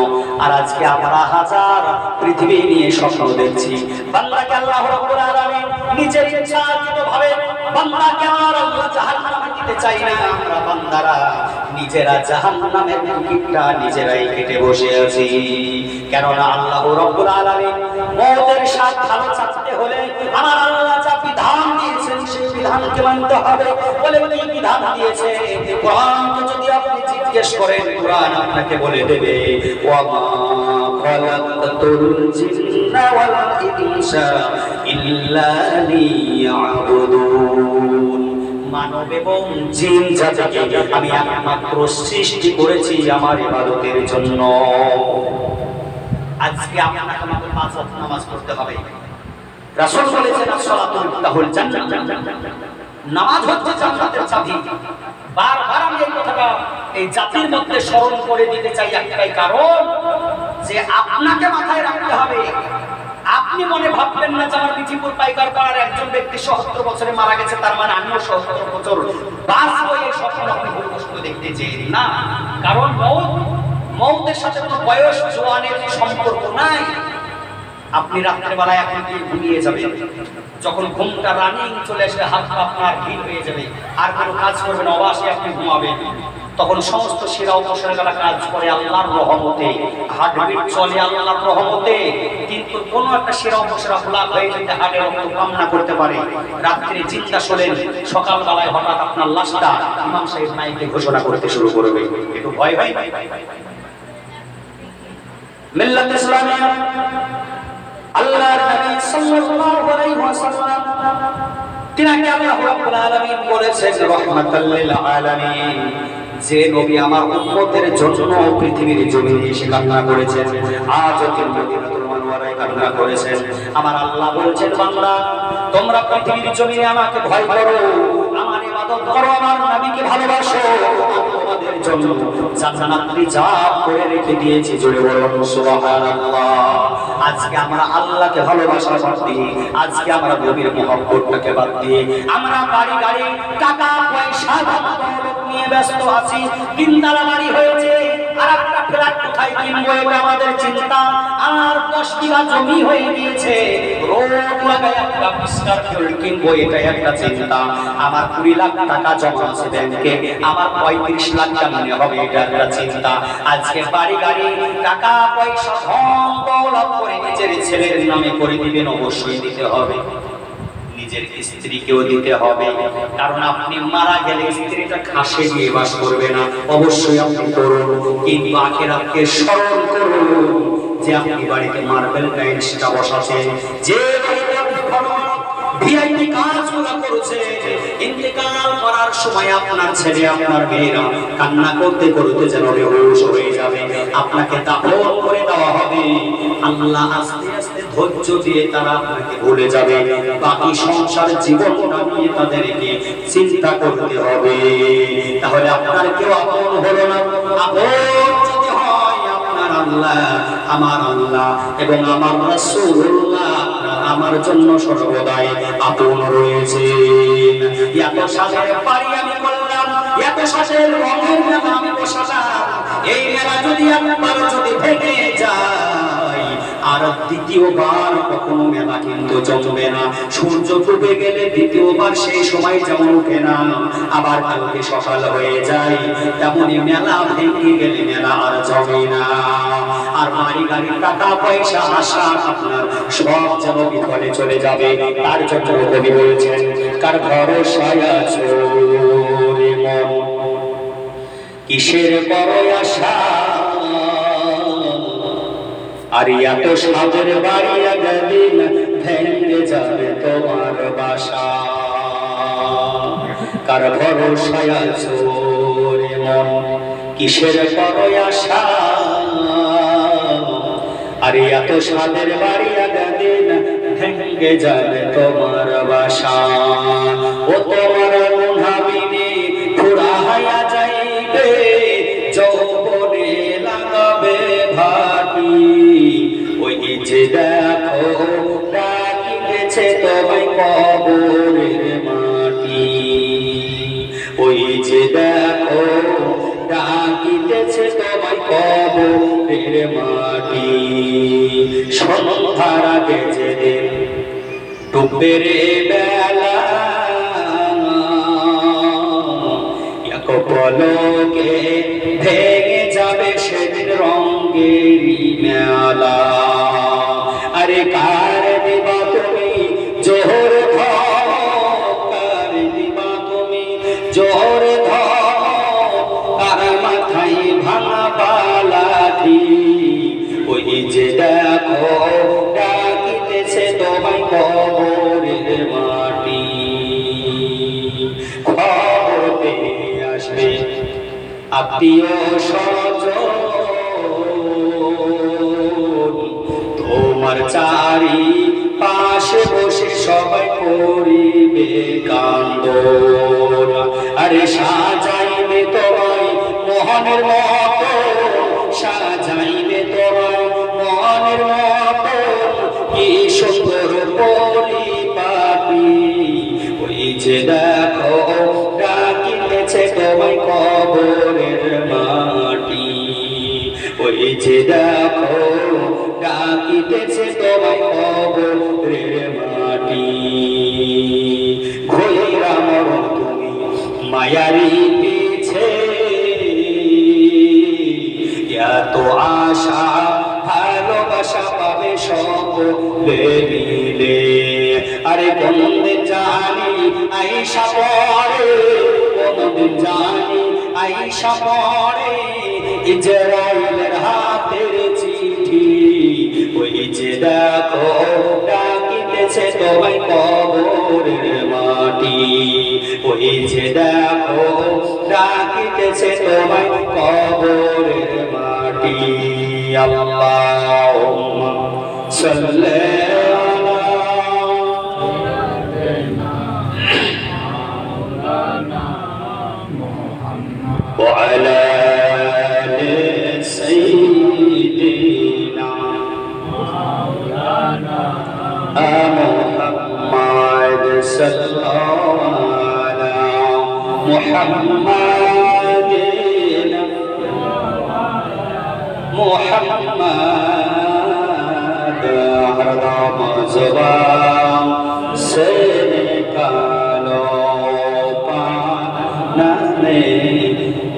আর আজকে আমরা হাজার পৃথিবী নিয়ে স্বপ্ন দেখছি, বান্দাকে আল্লাহু রাব্বুল আলামিন নিজের ইচ্ছাকৃতভাবে বান্দাকে আর আল্লাহ জাহান্নামে দিতে চাই না। আমরা বান্দারা নিজেরা জাহান্নামের টিকিটটা নিজেরাই কেটে বসে আছি। কেননা আল্লাহু রাব্বুল আলামিন মওতের স্বাদ ভালো চাইতে হলে আমার আল্লাহ যা বিধান দিয়েছেন সেই বিধানকে মানতে হবে। বলে কি বিধান দিয়েছে? কোরআনকে যদি আপনি জিজ্ঞেস করেন, কোরআন আপনাকে বলে দেবে ওয়া মা খালাকতুল জিন্না ওয়াল ইনসা ইল্লা লিয়াবুদুন। মানব এবং জিন জাতিকে আমি একমাত্র সৃষ্টি করেছি আমার ইবাদতের জন্য। আজকে আপনাকে আমাদের 5 ওয়াক্ত নামাজ পড়তে হবে। রাসূল বলেছেন as-সালাতু মিফতাহুল জান্নাহ, নামাজ হচ্ছে জান্নাতের চাবি। বারবার আমি এই কথাটা এই জাতির মধ্যে স্মরণ করে দিতে চাই, একটাই কারণ যে আপনাকে মাথায় রাখতে হবে। আপনি মনে ভাববেন না যে আমার মিঠিপুর পাইকার পাড়ার একজন ব্যক্তি ৭০ বছরে মারা গেছে, তার মানে আমিও ৭০ বছর বাঁচবো, এই স্বপ্ন আপনি ভুলবশত দেখতে চেয়ে না। কারণ মওতের সাথে কোনো বয়স জওয়ানের সম্পর্ক নাই। আপনি রাত্রে বেলায় এখন ঘুমিয়ে যাবেন, যখন ঘুমটা রানিং চলে আসবে, হাত পা আপনার ভিড় হয়ে যাবে, আর কোনো কাজ করবেন, অবাসে আপনি ঘুমাবেন, তখন সমস্ত শিরা উপশিরাগুলো কাজ করে আল্লাহর রহমতে, হার্টবিট চলে আল্লাহর রহমতে। কিন্তু কোনো একটা শিরা উপশিরা ব্লক হয়ে যেতে হার্টের রক্ত কামনা করতে পারে। রাত্রে চিন্তা শোনেন, সকালবেলায় হঠাৎ আপনার লাশটা ইমাম সাহেব মাইকে ঘোষণা করতে শুরু করবে, একটু ভয় হয়। মিল্লাত ইসলামিয়া আল্লাহর নবী সাল্লাল্লাহু আলাইহি ওয়াসাল্লাম তিনাকে আল্লাহ রাব্বুল আলামিন বলেছেন রাহমাতাল লিল আলামিন। যে নবী আমার উম্মতের জন্য পৃথিবীর জমিনে এসে কান্না করেছেন, আজও তিনি মদিনাতুল মুনাওয়ারায় কান্না করেছেন। আমার আল্লাহ বলছেন, বান্দা তোমরা পৃথিবীর জমিনে আমাকে ভয় করো, আমার ইবাদত করো, আমার নবীকে ভালোবাসো, তোমাদের জন্য জান্নাত রিজার্ভ করে রেখে দিয়েছি। জোরে বলুন সুবহানাল্লাহ। আজকে আমরা আল্লাহকে ভালোবাসা বাদ দিয়ে, আজকে আমরা নবীর মহব্বতটাকে বাদ দিয়ে আমরা বাড়ি গাড়ি টাকা পয়সা নিয়ে ব্যস্ত আছি। তিনতলা বাড়ি হয়েছে, আর একটা ফ্ল্যাট কোথায় কিনবো এটা আমাদের চিন্তা। আর 10 বিঘা জমি হয়ে গিয়েছে, রোড লাগায় একটা বিস্তার ফিল্ড কিনবো এটা একটা চিন্তা। আমার 20 লাখ টাকা জমা আছে ব্যাংকে, আমার 35 লাখ কেমনে হবে এটা একটা চিন্তা। আজকে বাড়ি গাড়ি টাকা পয়সা ধন দৌলত করে নিজের ছেলের নামে করে দিবেন, অবশ্যই দিতে হবে। নিজের স্ত্রীকেও দিতে হবে, কারণ আপনি মারা গেলে স্ত্রীটা খাসে দিয়ে বাস করবে না, অবশ্যই আপনি করুন। কিন্তু আখিরাতকে স্মরণ করুন, যে আপনি বাড়িতে মার্বেল টাইলসটা বসাচ্ছেন, যে বাড়িতে আপনি ভিআইপি কাজগুলো করছে, ইন্তেকাল করার সময় আপনার ছেলে আপনার মেয়েরা কান্না করতে করতে যেন বেহুশ হয়ে যাবে, আপনাকে দাফন করে দেওয়া হবে। আল্লাহ আস্তে আস্তে ধৈর্য দিয়ে তারা আপনাকে ভুলে যাবে। বাকি সংসার জীবনটা নিয়ে তাদেরকে চিন্তা করতে হবে। তাহলে আপনার কেউ আপন হলো না। আপন যদি হয় আপনার আল্লাহ, আমার আল্লাহ এবং আমার রাসূলুল্লাহ আমার জন্য সর্বদাই আপন রয়েছে। এত সালের বাড়ি আমি করলাম, এত সালের রঙের মেলা আমি বসালাম, এই মেলা যদি একবার যদি ভেঙে যায় আর দ্বিতীয়বার কখনো মেলা কিন্তু জমবে না। সূর্য ডুবে গেলে দ্বিতীয়বার সেই সময় যেমন ওঠে না, আবার কালকে সকাল হয়ে যায়, তেমনি মেলা ভেঙে গেলে মেলা আর জমে না। আর বাড়ি গাড়ি টাকা পয়সা আশা আপনার সব যেন বিফলে চলে যাবে। তার জন্য কবি বলেছেন, কার ভরসায় আছো রে মন, কিসের বড় আশা, আর এত সাদের বাড়ি একদিন ভেঙে যাবে তোমার বাসা। কার ভরসায় আছো রে মন, কিসের বড় আশা, আর এত সাদের বাড়ি একদিন ভেঙে যাবে তোমার বাসা। ও তোমার মুহাবিনে ফুরাইয়া যাইবে, যৌবনে লাগাবে ভাটি, ওই যে দেখো ডাকিতেছে তোমায় কবরের মাটি, ওই যে দেখো ডাকিতেছে তোমায় কবরের মাটি। সন্ধ্যার আগে যেদিন ডুববে রে বেলা, এক পলকে ভেঙে যাবে সেদিন রঙেরই মেলা। আরে কার দিবা তুমি জোহর ধর, কার দিবা তুমি জোহর ধর, কার মাথায় ভাঙা বালাঠি, ওই যে দেখো ডাকিতেছে তোমায় কবরের মাটি। খবর পেয়ে আসবে আত্মীয় স্বজন, তোমার চারি পাশে বসে সবাই করিবে কান্দন। আরে সাজাইবে তোমায় মোহনের মতো, সাজাইবে তোমায় মোহনের মতো, কি সুন্দর পরিপাটি, ওই যে দেখো ডাকিতেছে তোমায় কবরের মাটি, ওই যে দেখো ডাকিতেছে তোমায় কবরের মাটি। ঘোরা মরো তুমি মায়ারি পিছে, এত আশা ভালোবাসা পাবে সকলে মিলে। আরে কোনদিন জানি আইসা পড়ে, কোনদিন জানি আইসা পড়ে ইজরাইলের হাতের চিঠি, ওই যে দেখো ডাকিতেছে তোমায় কবরের মাটি, ওই যে দেখো ডাকিতেছে তোমায় কবরের মাটি। আল্লাহুম্মা সাল্লি وعلى آل سيدنا مولانا محمد صلى الله على محمد محمد हरदम ज़ुबान से निकालो पाने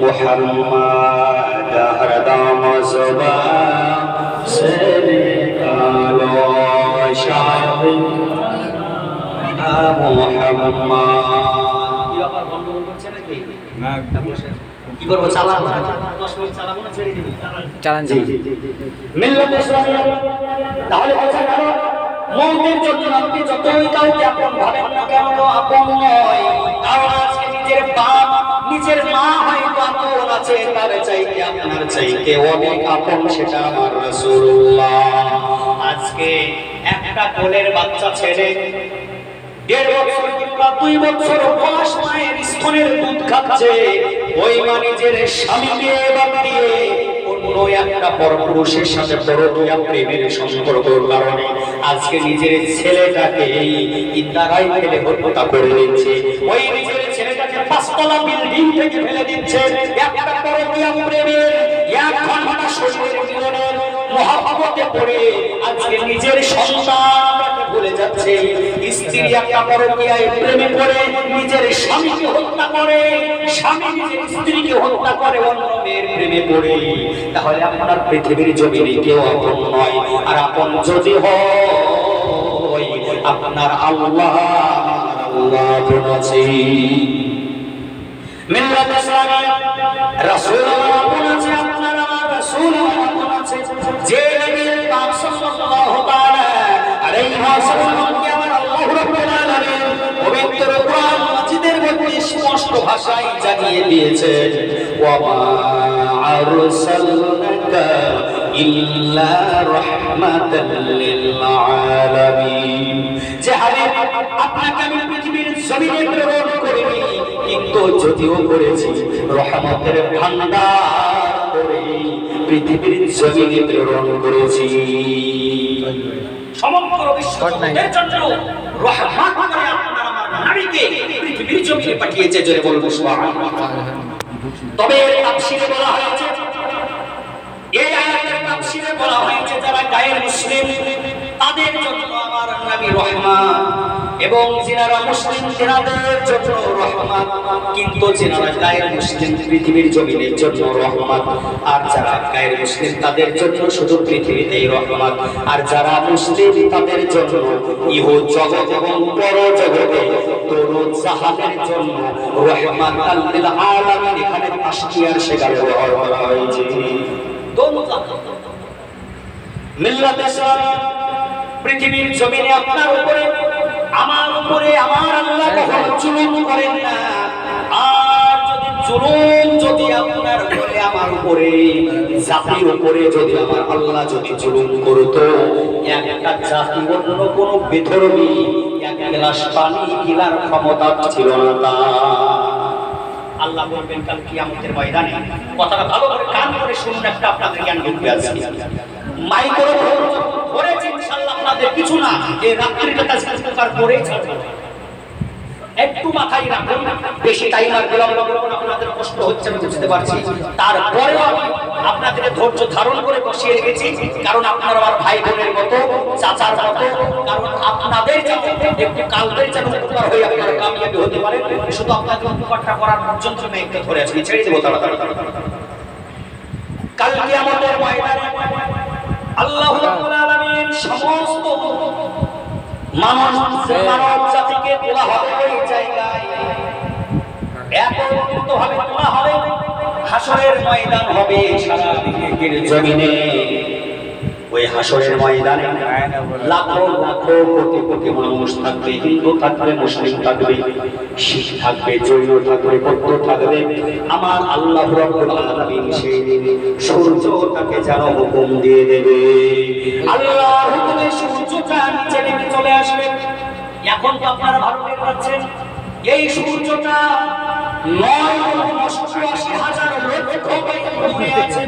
محمد हरदम ज़ुबान से निकालो शाही محمد কি করবো, চালাবো 10 মিনিট চালাবো না ছেড়ে দিব? চালান জি। মিল্লাতে ইসলামিয়া তাহলে বোঝা গেল মুমিনের জন্য আপনি যতই কাউকে আপন ভাবেন না কেন আপন নয়। কারণ আজকে নিজের বাপ নিজের মা হয়তো আপন আছে, তার চাইতে আপনার চাইতে অনেক আপন, সেটা আমার রাসূলুল্লাহ। আজকে একটা কোলের বাচ্চা ছেলে 1.5 বছর কিংবা 2 বছর বয়স মায়ের স্তনের দুধ খাচ্ছে, ওই মা নিজের স্বামীকে বাদ দিয়ে অন্য একটা পরপুরুষের সাথে পরকীয়া প্রেমের সম্পর্কের কারণে আজকে নিজের ছেলেটাকে ইন্দারায় ফেলে হত্যা করে দিচ্ছে। ওই নিজের ছেলেটাকে 5 তলা বিল্ডিং থেকে ফেলে দিচ্ছে একটা পরকীয়া প্রেমের 1 ঘন্টা শরীরের মিলনের মহব্বতে পড়ে আজকে নিজের সন্তানকে ভুলে যাচ্ছে। স্ত্রী একটা পরকীয়ায় প্রেমে পড়ে নিজের স্বামীকে হত্যা করে, স্বামী নিজের স্ত্রীকে হত্যা করে অন্য মেয়ের প্রেমে পড়ে। তাহলে আপনার পৃথিবীর জমিনে কেউ আপন নয়, আর আপন যদি হয় আপনার আল্লাহ আপন আছে। মিল্লাত ইসলামিয়া রাসূলুল্লাহ আপন আছে, আপনার আমার রাসূল আপন আছে। যে নবী পাক সাল্লাল্লাহু তাআলা আলাইহি ওয়াসাল্লামকে আমার আল্লাহ রাব্বুল আলামিন পবিত্র কোরআন মাজিদের মধ্যে স্পষ্ট ভাষায় জানিয়ে দিয়েছেন, ওয়া মা আরসালনাকা ইল্লা রাহমাতাল লিল আলামিন। যে হাবিব আপনাকে আমি পৃথিবীর জমিনে প্রেরণ করিনি, কিন্তু যদিও করেছি রহমতের ভান্ডার করে পৃথিবীর জমিনে প্রেরণ করেছি। সমগ্র বিশ্বের জন্য রহমত করে আপনার আমার নবীকে পৃথিবীর জমিনে পাঠিয়েছে, জোরে বলুন সুবহানাল্লাহ। তবে এর তাফসীরে বলা হয়েছে, এই আয়াতের তাফসীরে বলা হয়েছে যারা গায়ের মুসলিম তাদের জন্য আমার নবী রহমান, এবং যারা মুসলিম তাদের জন্য রহমান, কিন্তু যারা গায়ের মুসলিম পৃথিবীর জমিনের জন্য রহমান, আর যারা গায়ের মুসলিম তাদের জন্য শুধু পৃথিবীতেই রহমান, আর যারা মুসলিম তাদের জন্য ইহ জগৎ এবং পর জগতে তরু জাহানের জন্য রহমাতাল লিল আলামিন। এখানে তাশকিয়ার শেখার ব্যবহার করা হয়েছে। মিল্লাত ইসলামিয়া পৃথিবীর জমিনে আপনার উপরে আমার উপরে আমার আল্লাহ কখনো জুলুম করেন না। আর যদি জুলুম যদি আপনার উপরে আমার উপরে জাতির উপরে যদি আমার আল্লাহ যদি জুলুম করতো, একটা জাতি অন্য কোন বিধর্মী এক গ্লাস পানি গিলার ক্ষমতা ছিল না তার। আল্লাহ বলবেন কাল কিয়ামতের ময়দানে, কথাটা ভালো করে কান করে শুনুন, একটা আপনাদের জ্ঞান ঢুকবে আজকে। মাইক্রোফোন ধরেছি ইনশাআল্লাহ আপনাদের কিছু না, এই রাত্রিটা কাজ প্রকার করেই ছাড়বে। একটু মাথায় রাখুন, বেশি টাইম আর বিলম্ব করুন, আপনাদের কষ্ট হচ্ছে আমি বুঝতে পারছি। তারপরেও আমি আপনাদের ধৈর্য ধারণ করে বসিয়ে রেখেছি, কারণ আপনারা আমার ভাই বোনের মতো, চাচার মতো, কারণ আপনাদের যাতে একটু কালদের যেন উপকার হয়ে আপনারা কামিয়াবি হতে পারেন, শুধু আপনাদের উপকারটা করার পর্যন্ত আমি একটু ধরে আছি, ছেড়ে দেবো তাড়াতাড়ি। কাল কিয়ামতের ময়দানে আল্লাহ রাব্বুল আলামিন সমস্ত মানব জাতিকে তোলা হবে ওই জায়গায়, একত্রিত ভাবে তোলা হবে, হাসরের ময়দান হবে সারা পৃথিবীর জমিনে। ওই হাসরের ময়দানে লাখো লাখো কোটি কোটি মানুষ থাকবে, হিন্দু থাকবে, মুসলিম থাকবে, শিখ থাকবে, জৈন থাকবে, বৌদ্ধ থাকবে। আমার আল্লাহ রাব্বুল আলামিন সেই সূর্যটাকে যেন হুকুম দিয়ে দেবে, আল্লাহর হুকুমে সূর্যটা নিচে নেমে চলে আসবে। এখন তো আপনারা ভালো দেখতে পাচ্ছেন এই সূর্যটা 9,88,000 লক্ষ মাইল দূরে আছে।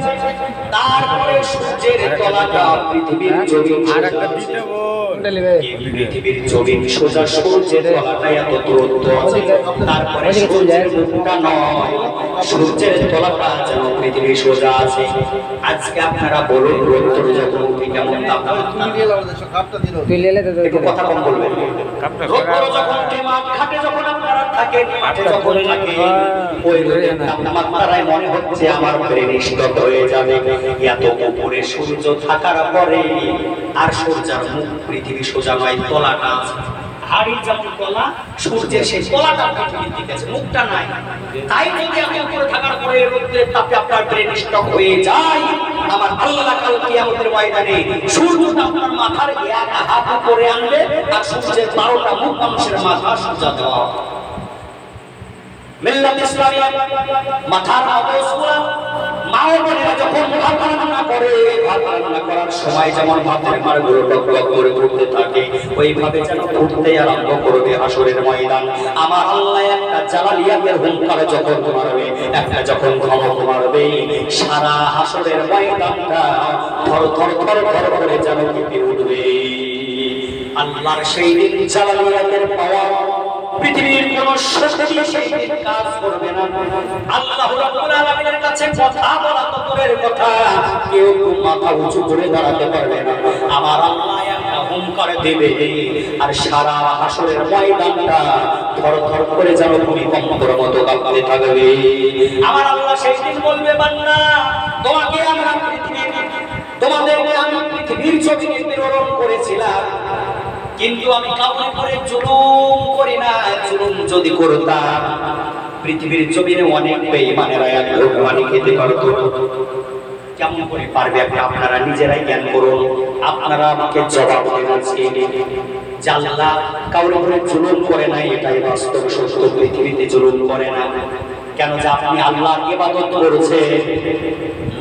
তারপরে সূর্যের তলাটা পৃথিবীর জমিন, পৃথিবীর জমিন সোজা সূর্যের তলাটা এত দূরত্ব আছে। তারপরে সূর্যের মুখটা নয়, সূর্যের তলাটা যেন পৃথিবী সোজা আছে। আজকে আপনারা বলুন রৌদ্র যখন উঠে কেমন তাপমাত্রা, একটু কথা কম বলবেন। রৌদ্র যখন উঠে মাঠঘাটে যখন আপনারা থাকেন, মাঠে যখন থাকেন, ওই তাপমাত্রায় মনে হচ্ছে আমার ব্রেন স্টপ হয়ে যাবে। এত উপরে সূর্য থাকার পরে আর সূর্যের মুখ পৃথিবী সোজা নয়, তলাটা আছে। হাড়ির যেমন কলা, সূর্যের সেই কলাটা পৃথিবীর দিকে আছে, মুখটা নাই। তাই যদি আপনি উপরে থাকার পরে রোদের তাপে আপনার ব্রেন স্ট্রোক হয়ে যায়, আমার আল্লাহ কাল কিয়ামতের ময়দানে সূর্যটা আপনার মাথার এক হাত উপরে আনবে, আর সূর্যের 12টা মুখ মানুষের মাথা সোজা দেওয়া। মিল্লাত ইসলামিয়া মাথার অবস্থা, মা ও বোনেরা যখন ভাত রান্না করে, ভাত রান্না করার সময় যেমন ভাতের মারগুলো টকটক করে উঠতে থাকে, ওইভাবে যেন উঠতে আরম্ভ করবে হাসরের ময়দান। আমার আল্লাহ একটা জালালিয়াতের হুঙ্কার যখন মারবে, একটা যখন ধমক মারবে, সারা হাসরের ময়দানটা থর থর থর থর করে যেন কেঁপে উঠবে। আল্লাহর সেই দিন জালালিয়াতের পাওয়ার পৃথিবীর কোন শক্তি সেই দিন কাজ করবে না। আল্লাহ রাব্বুল আলামিনের কাছে কথা বলা তো দূরের কথা, কেউ মাথা উঁচু করে দাঁড়াতে পারবে না। আমার আল্লাহ একটা হুঙ্কার দেবে, আর সারা হাসরের ময়দানটা থরথর করে যেন ভূমিকম্পের মতো কাঁপতে থাকবে। আমার আল্লাহ সেই দিন বলবে, বান্দা তোমাকে আমরা তোমাদেরকে আমি পৃথিবীর জমিনে প্রেরণ করেছিলাম, কিন্তু আমি কাউকে করে জুলুম করি না। জুলুম যদি করতাম, পৃথিবীর জমিনে অনেক বেঈমানেরা এক লোকমানি খেতে পারত। কেমন করে পারবে? আপনারা নিজেরাই জ্ঞান করুন, আপনারা আমাকে জবাব দেন। যে আল্লাহ কাউকে করে জুলুম করে নাই, এটাই বাস্তব সত্য। পৃথিবীতে জুলুম করে না। কেন? যে আপনি আল্লাহর ইবাদত করছেন,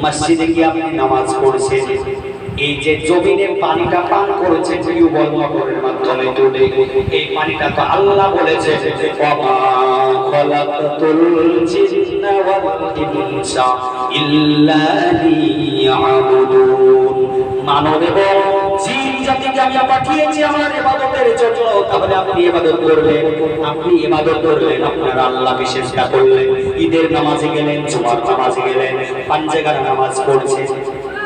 মসজিদে গিয়ে আপনি নামাজ পড়ছেন, এই যে জমিনে পানিটা পান করেছে টিউবওয়েল মোটরের মাধ্যমে তুলে, এই পানিটা তো আল্লাহ বলেছে ওয়ামা খালাকাতুল জিন্না ওয়াল ইনসা ইল্লা লিয়াবুদুন। মানব এবং জিন জাতিকে আমি পাঠিয়েছি আমার ইবাদতের জন্য। তাহলে আপনি ইবাদত করলেন, আপনারা আল্লাহকে সেজদা করলেন, ঈদের নামাজে গেলেন, জুমার নামাজে গেলেন, পাঞ্জেগার নামাজ পড়ছেন।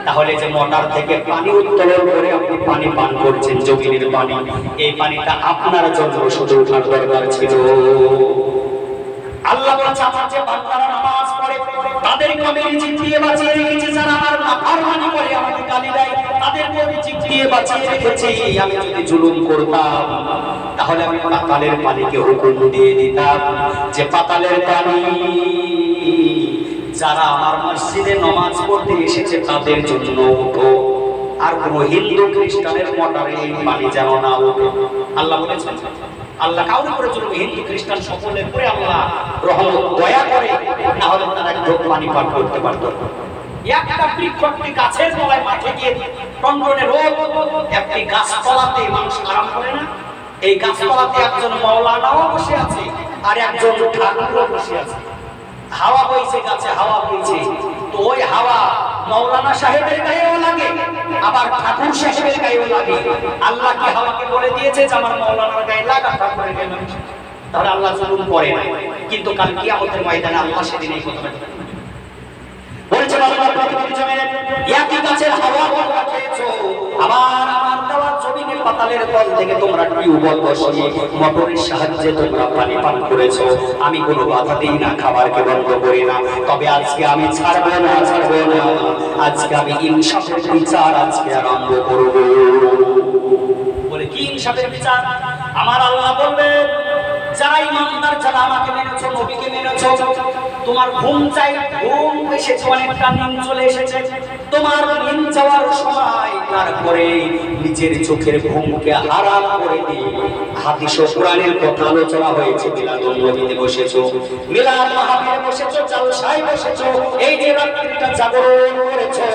তাহলে যে মোটর থেকে পানি উত্তোলন করে আপনি পানি পান করছেন, জমিনের পানি, এই পানিটা আপনার জন্য শুধু উঠার দরকার ছিল। আল্লাহ বলেছে আমার যে বান্দারা নামাজ পড়ে তাদেরকে আমি রিজিক দিয়ে বাঁচিয়ে রেখেছি। যারা আমার নাফরমানি করে আমাকে গালি দেয় তাদেরকে আমি রিজিক দিয়ে বাঁচিয়ে রেখেছি। আমি যদি জুলুম করতাম তাহলে আমি পাতালের পানিকে হুকুম দিয়ে দিতাম যে পাতালের পানি যারা আমার মসজিদে নামাজ পড়তে এসেছে তাদের জন্য উঠো, আর কোন হিন্দু খ্রিস্টানের মোটরে এই পানি যেন না উঠে। আল্লাহ বলেছেন, আল্লাহ কাউকে করে জন্য হিন্দু খ্রিস্টান সকলের উপরে আল্লাহ রহমত দয়া করে, না হলে তারা ঢোক পানি পান করতে পারত। একটা বৃক্ষ একটি গাছের তলায় মাঠে গিয়ে টনটনে রোদ, একটি গাছতলাতে মানুষ আরাম করে না? এই গাছতলাতে একজন মাওলানাও বসে আছে আর একজন ঠাকুরও বসে আছে। হাওয়া বইছে, গাছে হাওয়া বইছে, তো ওই হাওয়া মাওলানা সাহেবের গায়েও লাগে, আবার ঠাকুর সাহেবের গায়েও লাগে। আল্লাহ কি হাওয়াকে বলে দিয়েছে যে আমার মাওলানার গায়ে লাগা, ঠাকুরের গায়ে লাগে? তাহলে আল্লাহ জুলুম করে না। কিন্তু কাল কিয়ামতের ময়দানে আল্লাহ সেদিন এই কথাটা বলেছেন, আল্লাহ পৃথিবীর জমিনে একই গাছের হাওয়া তোমরা খেয়েছো, আবার আমার দেওয়া জমিনে পাতালের তল থেকে তোমরা টিউবওয়েল বসিয়ে মোটরের সাহায্যে তোমরা পানি পান করেছো। আমি কোনো বাধা দিই না, খাবারকে বন্ধ করি না, তবে আজকে আমি ছাড়বো না। আজকে আমি ইনসাফের বিচার আজকে আরম্ভ করব। বলে কি ইনসাফের বিচার? আমার আল্লাহ বলবেন, যারা ইমানদার, যারা আমাকে মেনেছো, নবীকে মেনেছো, তোমার ঘুম চাই, ঘুম এসেছে, অনেকটা নিম চলে এসেছে, তোমার নিম যাওয়ার সময় তারপরে নিজের চোখের ঘুমকে হারাম করে দিয়ে হাদিস ও কোরআনের কথা আলোচনা হয়েছে, মিলাদুন নবীতে বসেছো, মিলাদ মাহফিলে বসেছো, জালসায় বসেছো, এই যে রাত্রিটা জাগরণ করেছো,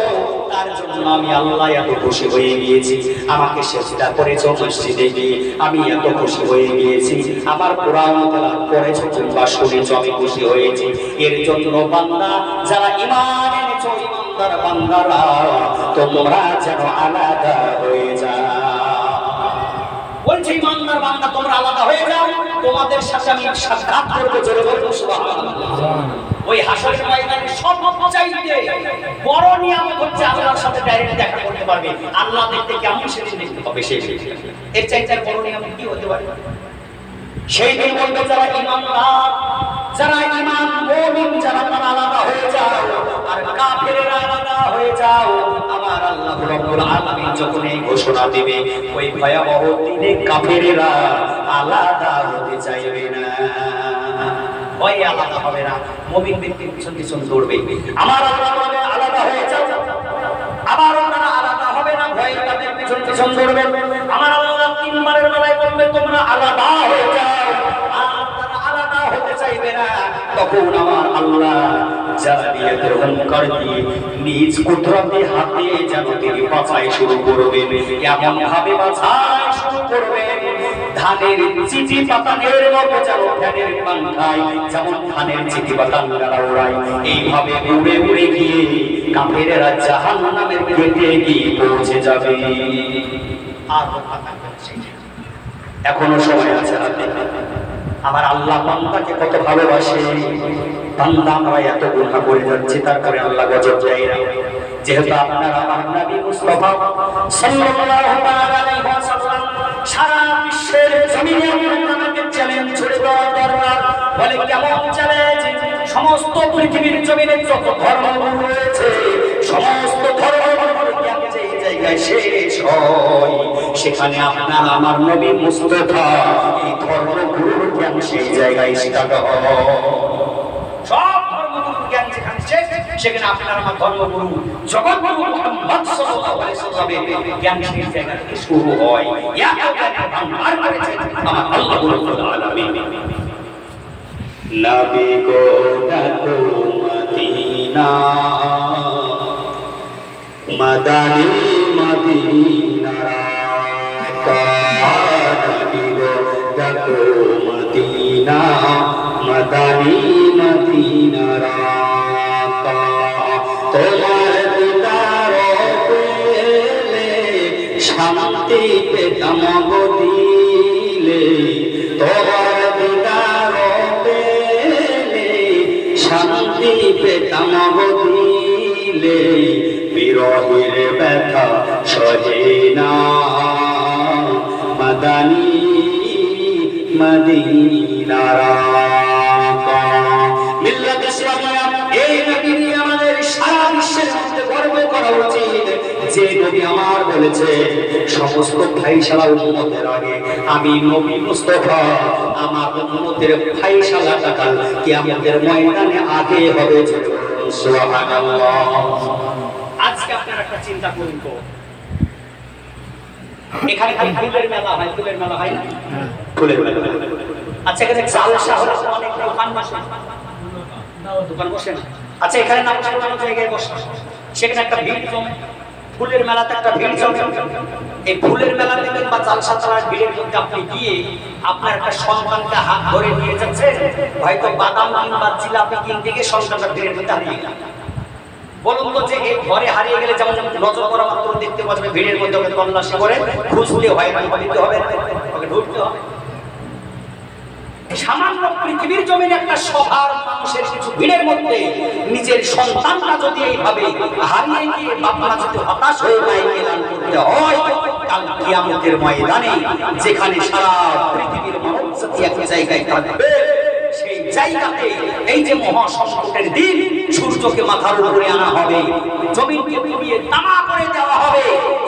তার জন্য আমি আল্লাহ এত খুশি হয়ে গিয়েছি। আমাকে সেজদা করেছো মসজিদে গিয়ে, আমি এত খুশি হয়ে গিয়েছি। আমার কোরআন তেলাওয়াত করেছো কিংবা শুনেছো, আমি খুশি হয়েছি। এর জন্য বান্দা যারা ঈমান এনেছো, ঈমানদার বান্দারা, তোমরা যেন আলাদা হয়ে যাও। বলছি ঈমানদার বান্দা তোমরা আলাদা হয়ে যাও, তোমাদের সাথে আমি সাক্ষাৎ করব। জোরে বলুন সুবহানাল্লাহ। ওই হাসরের ময়দানে সবচাইতে বড় নিয়ামত হচ্ছে আল্লাহর সাথে ডাইরেক্ট দেখা করতে পারবে। আল্লাহ দেখতে কেমন সেদিন দেখতে হবে, সেই এর চাইতে বড় নিয়ামত কি হতে পারে? সেই দিন বলবে যারা ঈমানদার যারা ঈমান মুমিন যারা তারা আলাদা হয়ে যাও আর কাফেররা আলাদা হয়ে যাও। আমার আল্লাহ রাব্বুল আলামিন যখন এই ঘোষণা দিবে ওই ভয়াবহ দিনে কাফেররা আলাদা হতে চাইবে না, ওই আলাদা হবে না, মুমিন ব্যক্তির পিছন পিছন দৌড়বে। আমার আল্লাহ বলে আলাদা হয়ে যাও, আবার ওনারা আলাদা হবে না, ভয় তাদের পিছন পিছন দৌড়বে। আমার আল্লাহ তিনবারের বেলায় বলবে তোমরা আলাদা হয়ে যাও, আর তারা আলাদা হতে চাইবে না। তখন আমার আল্লাহ জালিয়াতের অহংকার দিয়ে নিজ কুদরতে হাতে যেন তিনি বাছাই শুরু করবেন, এমন ভাবে বাছাই শুরু করবেন ধানের চিঠি পাতানের মতো যেন ফ্যানের পাংখায় যেমন ধানের চিঠি পাতানরা ওড়ায়, এইভাবে উড়ে উড়ে গিয়ে কাফেরেরা জাহান্নামের গেটে গিয়ে পৌঁছে যাবে। আর এখনো সময় আছে হাতে। আমার আল্লাহ বান্দাকে কত ভালোবাসে। বান্দা আমরা এত গুনাহ করে যাচ্ছি, তারপরে আল্লাহ গজব দেয় না। যেহেতু আপনারা আমার নবী মুস্তাফা সাল্লাল্লাহু আলাইহি ওয়াসাল্লাম সারা বিশ্বের জমিনে আপনাদেরকে চ্যালেঞ্জ ছুড়ে দেওয়া দরকার। বলে কেমন চ্যালেঞ্জ? সমস্ত পৃথিবীর জমিনে যত ধর্ম রয়েছে সমস্ত ধর্মগুলো যে জায়গায় শেষ হয় সেখানে আপনার আমার নবী মুস্তাফা এই ধর্মগুলোর জ্ঞান সেই জায়গায় স্টার্ট হয়। সব ধর্মগুলোর জ্ঞান যেখানে শেষ সেখানে আপনার আমার ধর্মগুরু জগৎগুরু মুহাম্মদ সাল্লাল্লাহু আলাইহি ওয়াসাল্লামের জ্ঞান সেই জায়গা থেকে শুরু হয়। এত জ্ঞানের ভান্ডার করেছেন আমার আল্লাহ রাব্বুল আলামিন। নবী গো ডাকো মদিনা মদানী মদিনা নবী গো ডাকো মদিনা মদানী মদিনা তোমার দিদার পেলে শান্তি পেতাম গো দিলে, তোমার দিদার পেলে শান্তি পেতাম গো দিলে, বিরহের ব্যথা সহে না মদানী মদিনার মিল্লাত ইসলামিয়া। এই নবী নিয়ে আমাদের সারা বিশ্বের মধ্যে গর্ব করা উচিত। যে নবী আমার বলেছে সমস্ত ফায়সালা উম্মতের আগে আমি নবী মুস্তাফা আমার উম্মতের ফায়সালাটা কাল কিয়ামতের ময়দানে আগে হবে। সুবহানাল্লাহ। আজকে আপনারা একটা চিন্তা করুন তো, এখানে খালি ফুলের মেলা হয়, ফুলের মেলা হয় না? ফুলের মেলা। আচ্ছা এখানে জালসা হলে অনেক দোকান বসে, দোকান বসে না? আচ্ছা এখানে না বসে অন্য জায়গায় বসে, সেখানে একটা ভিড় জমে, ফুলের মেলাতে একটা ভিড় জমে। এই ফুলের মেলাতে বা জালসা চলার ভিড়ের মধ্যে আপনি গিয়ে আপনার একটা সন্তানকে হাত ধরে নিয়ে যাচ্ছেন, হয়তো বাদাম কিংবা জিলাপি কিনতে গিয়ে সন্তানটা ভিড়ের মধ্যে হারিয়ে গেল। বলুন তো যে এই ঘরে হারিয়ে গেলে যেমন নজর করা মাত্র দেখতে পাচ্ছেন ভিড়ের মধ্যে ওকে তল্লাশি করে খুঁজতে হয় না, দিতে হবে না, ওকে ঢুকতে হবে। সামান্য পৃথিবীর জমিনে একটা সভার মানুষের কিছু ভিড়ের মধ্যে নিজের সন্তানটা যদি এইভাবে হারিয়ে গিয়ে বাপমা যদি হতাশ হয়ে যায় এলান করতে হয়, কাল কিয়ামতের ময়দানে যেখানে সারা পৃথিবীর মানব জাতি এক জায়গায় থাকবে সেই জায়গাতে এই যে মহা সংকটের দিন সূর্যকে মাথার উপরে আনা হবে, জমিনকে ডুবিয়ে তামা করে দেওয়া হবে,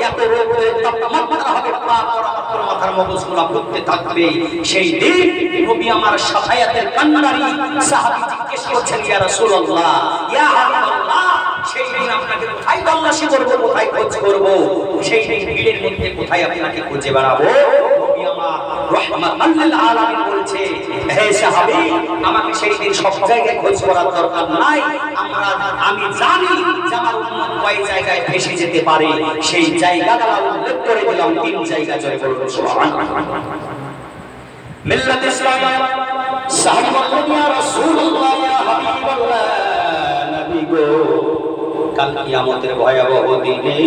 এত রোদের তাপমাত্রা হবে মাত্র মাথার মগজগুলো ঘুরতে থাকবে। সেই দিন নবী আমার শাফায়াতের কান্নারি সাহাবী জিজ্ঞেস করছেন ইয়া রাসূলুল্লাহ ইয়া হাবিবাল্লাহ সেই দিন আপনাকে কোথায় তল্লাশি করব, কোথায় খোঁজ করব? সেই দিন ভিড়ের মধ্যে কোথায় আপনাকে খুঁজে বেড়াবো? নবী আমার রাহমাতাল লিল আলামিন বলছে হে সাহাবী আমাকে সেই দিন সব জায়গায় খোঁজ করার দরকার নাই, আমি জানি যে আমার উম্মত কয় জায়গায় ফেসে যেতে পারে, সেই জায়গাটা উল্লেখ করে দিলাম 3 জায়গা। জয় বলুন সুবহানাল্লাহ। মিল্লাত ইসলামিয়া সাহাবী বললেন ইয়া রাসূলুল্লাহ ইয়া হাবিবাল্লাহ নবী গো কাল কিয়ামতের ভয়াবহ দিনে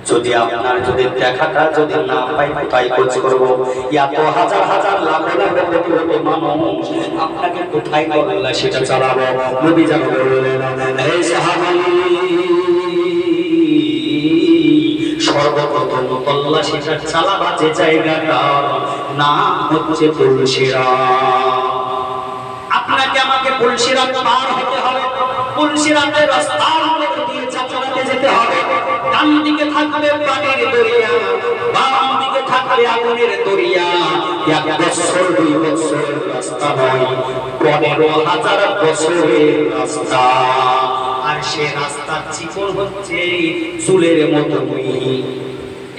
যদি আপনার যদি দেখাটা যদি না পাই কোথায় খোঁজ করব? এত হাজার হাজার লাখ লাখ কোটি কোটি মানুষ আপনাকে কোথায় বললা সেটা চালাবো? নবী যেন বললেন হে সাহাবী সর্বপ্রথম তল্লাশিটা চালাবা যে জায়গাটা নাম হচ্ছে তুলসীরা। আপনার আপনাকে আমাকে পুলসিরাত পার হতে হবে। পুলসিরাতের রাস্তার উপর দিয়ে চালাতে যেতে হবে। ডান দিকে থাকবে পানির দরিয়া, বাম দিকে থাকবে আগুনের দরিয়া। 1 বছর 2 বছরের রাস্তা নয়, 15,000 বছরের রাস্তা। আর সে রাস্তার চিকন হচ্ছে চুলের মতো মিহি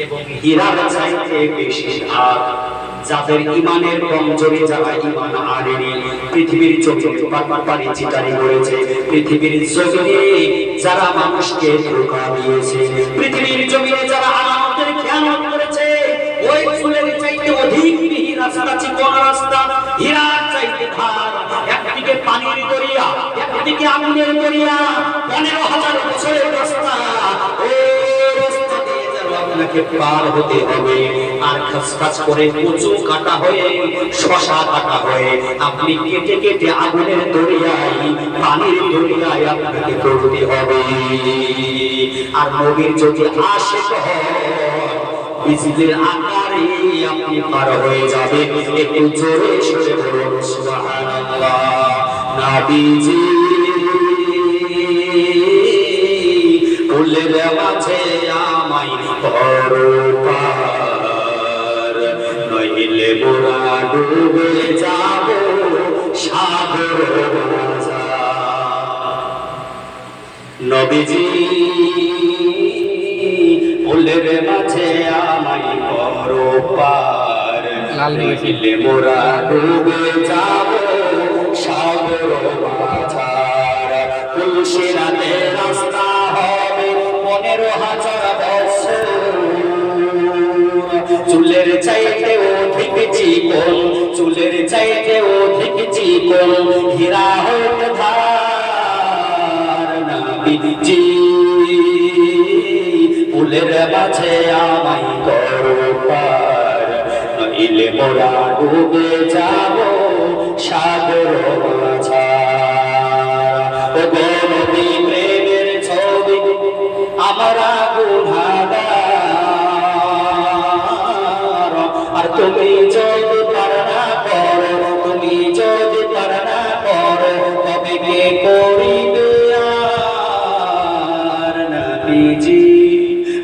এবং হীরার চাইতে বেশি ধার। যাদের ইমানের কমজোরি, যারা ইমান আনেনি, পৃথিবীর জমিনে পারি চিটারি করেছে, পৃথিবীর জমিনে যারা মানুষকে ধোঁকা দিয়েছে, পৃথিবীর জমিনে যারা আমাদের খেয়ানত করেছে, ওই চুলের চাইতে অধিক মিহি রাস্তা, চিকন রাস্তা, হীরার চাইতে ধার। একদিকে পানির দরিয়া, একদিকে আগুনের দরিয়া, 15,000 বছরের রাস্তা। আপনাকে পার হতে হবে। আর খাস করে কচু কাটা হয়ে, শশা কাটা হয়ে আপনি কেটে কেটে আগুনের দরিয়ায়, পানির দরিয়ায় আপনাকে পড়তে হবে। আর নবীর যদি আশিক হয়, বিজলির আকারে আপনি পার হয়ে যাবেন। একটু জোরে সরে বলুন সুবহানাল্লাহ। নবীজি ফুলের মাঝে আমায় পরপার, নইলে মোরা ডুবে যাব সাগর নবীজি ফুলের মাঝে আমায় পরপার, নইলে মোরা ডুবে যাব সাগর মাঝার। পুলসিরাতের রাস্তা হবে 15,000 বছর, চুলের চাইতে অধিক চিকন, চুলের চাইতে অধিক চিকন, হীরা হতে ধার। নবীজি ফুলের মাঝে আমায় করো পার, নইলে মোরা ডুবে যাব সাগর মাঝার। ও নবী প্রেমের ছবি আমরা গুনাহগার, আর তুমি যদি পার না করো, তুমি যদি পার না করো, তবে কে করিবে আর। নবীজি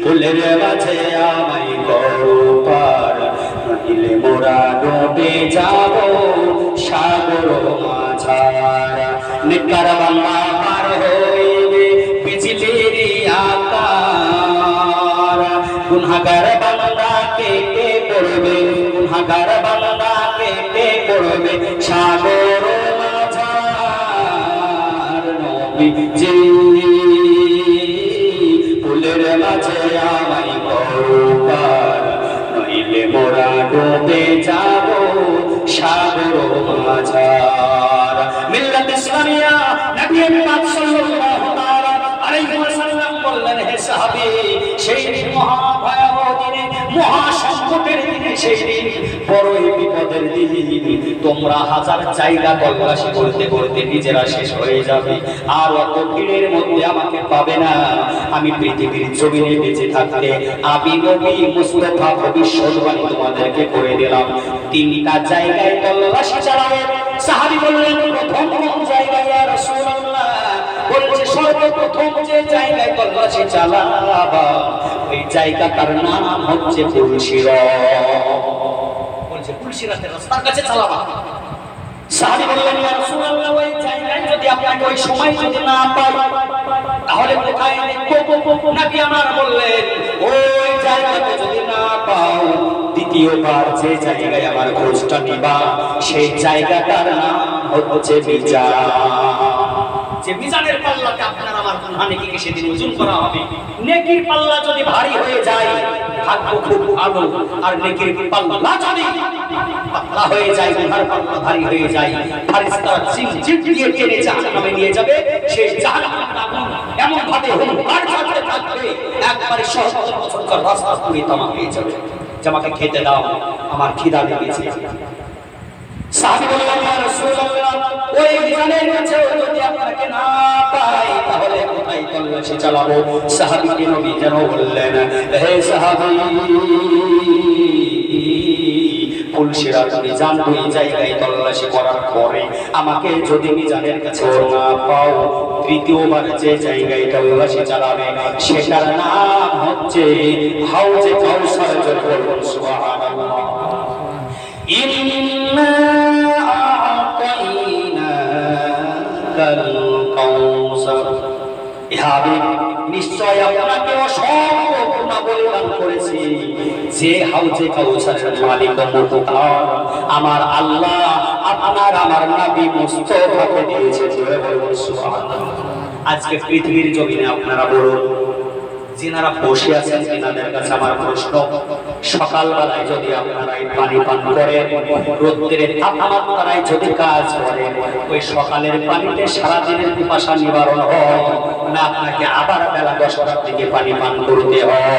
ফুলের মাঝে আমায় করো পার, নইলে মোরা ডুবে যাব সাগর মাঝার। নেককার বান্দা পার হইবে বিজলির আকার, গুনাহগার বান্দাকে কে করবে, গুনাহগার বান্দাকে কে করবে সাগর মাঝার। নবীজি ফুলের মাঝে আমায় করো পার, নইলে মোরা ডুবে যাব সাগর মাঝার। মিল্লাত ইসলামিয়া নবী পাক সাল্লাল্লাহু তাআলা আলাইহি ওয়াসাল্লাম বললেন, হে সাহাবী, সেই দিন মহা ভয়াবহ দিনে, মহা সংকটের দিনে, সেই দিন বড়ই বিপদের দিন, তোমরা হাজার জায়গা তল্লাশি করতে করতে নিজেরা শেষ হয়ে যাবে, আর অত ভিড়ের মধ্যে আমাকে পাবে না। আমি পৃথিবীর জমিনে বেঁচে থাকতে আমি নবী মুস্তাফা ভবিষ্যৎবাণী তোমাদেরকে করে দিলাম। 3টা জায়গায় তল্লাশি চালাবে। সাহাবী বললেন, প্রথম কোন জায়গায় ইয়া রাসূলুল্লাহ? বলছে সর্বপ্রথম যে জায়গায় তল্লাশি চালাবা, ওই জায়গাটার নাম হচ্ছে পুলসিরাত। বলছে পুলসিরাতের রাস্তার কাছে চালাবা। সাহাবী বললেন, ইয়া রাসূলুল্লাহ, ওই জায়গায় যদি আপনাকে ওই সময় যদি না পাই, তাহলে কোথায় দেখবো? নবী আমার বললেন, ওই জায়গাতে যদি না পাও, দ্বিতীয়বার যে জায়গায় আমার খোঁজটা নিবা, সেই জায়গাটার নাম হচ্ছে মিজান। যে মিজানের পাল্লাতে আপনার আমার গুনাহ নেকিকে সেদিন ওজন করা হবে। নেকির পাল্লা যদি ভারী হয়ে যায়, ভাগ্য খুব ভালো। আর নেকির পাল্লা যদি পাতলা হয়ে যায়, গুনার পাল্লা ভারী হয়ে যায়, ফেরেশতারা জিম দিয়ে টেনে জাহান্নামে নিয়ে যাবে। সেই জাহান্নামের আগুন এমন ভাবে হুঙ্কার করতে থাকবে, একবারে 70 বছরকার রাস্তা পুড়ে তামা হয়ে যাবে। যে আমাকে খেতে দাও, আমার খিদা লেগেছে। সাহাবী বললেন, ইয়া রাসূলুল্লাহ, ওই মিজানের কাছে যদি আপনাকে না পাই, তাহলে কোথায় তল্লাশি চালাবো? সাহাবীকে নবী যেন বললেন, হে সাহাবী, ফুলসিরাত মিজান দুই জায়গায় তল্লাশি করার পরে আমাকে যদি মিজানের কাছে না পাও, তৃতীয়বার যে জায়গায় তল্লাশি চালাবে সেটার নাম হচ্ছে হাউজে কাউসার। বলুন সুবহানাল্লাহ। ইন্না আ'তাইনাকাল কাউসার। নিশ্চয় আপনাকে অসংখ্য গুণাবলী দান করেছি। যে হাউজে কাউসারের মালিক মুখতার আমার আল্লাহ আপনার আমার নবী মুস্তাফাকে দিয়েছে। জোরে বলুন সুবহানাল্লাহ। আজকে পৃথিবীর জমিনে আপনারা বলুন, যিনারা বসে আছেন তিনাদের কাছে আমার প্রশ্ন, সকালবেলায় যদি আপনারা এই পানি পান করেন, রোদ্রের তাপমাত্রায় যদি কাজ করেন, ওই সকালের পানিতে সারাদিনের পিপাসা নিবারণ হয় না আপনাকে আবার বেলা 10টার দিকে পানি পান করতে হয়?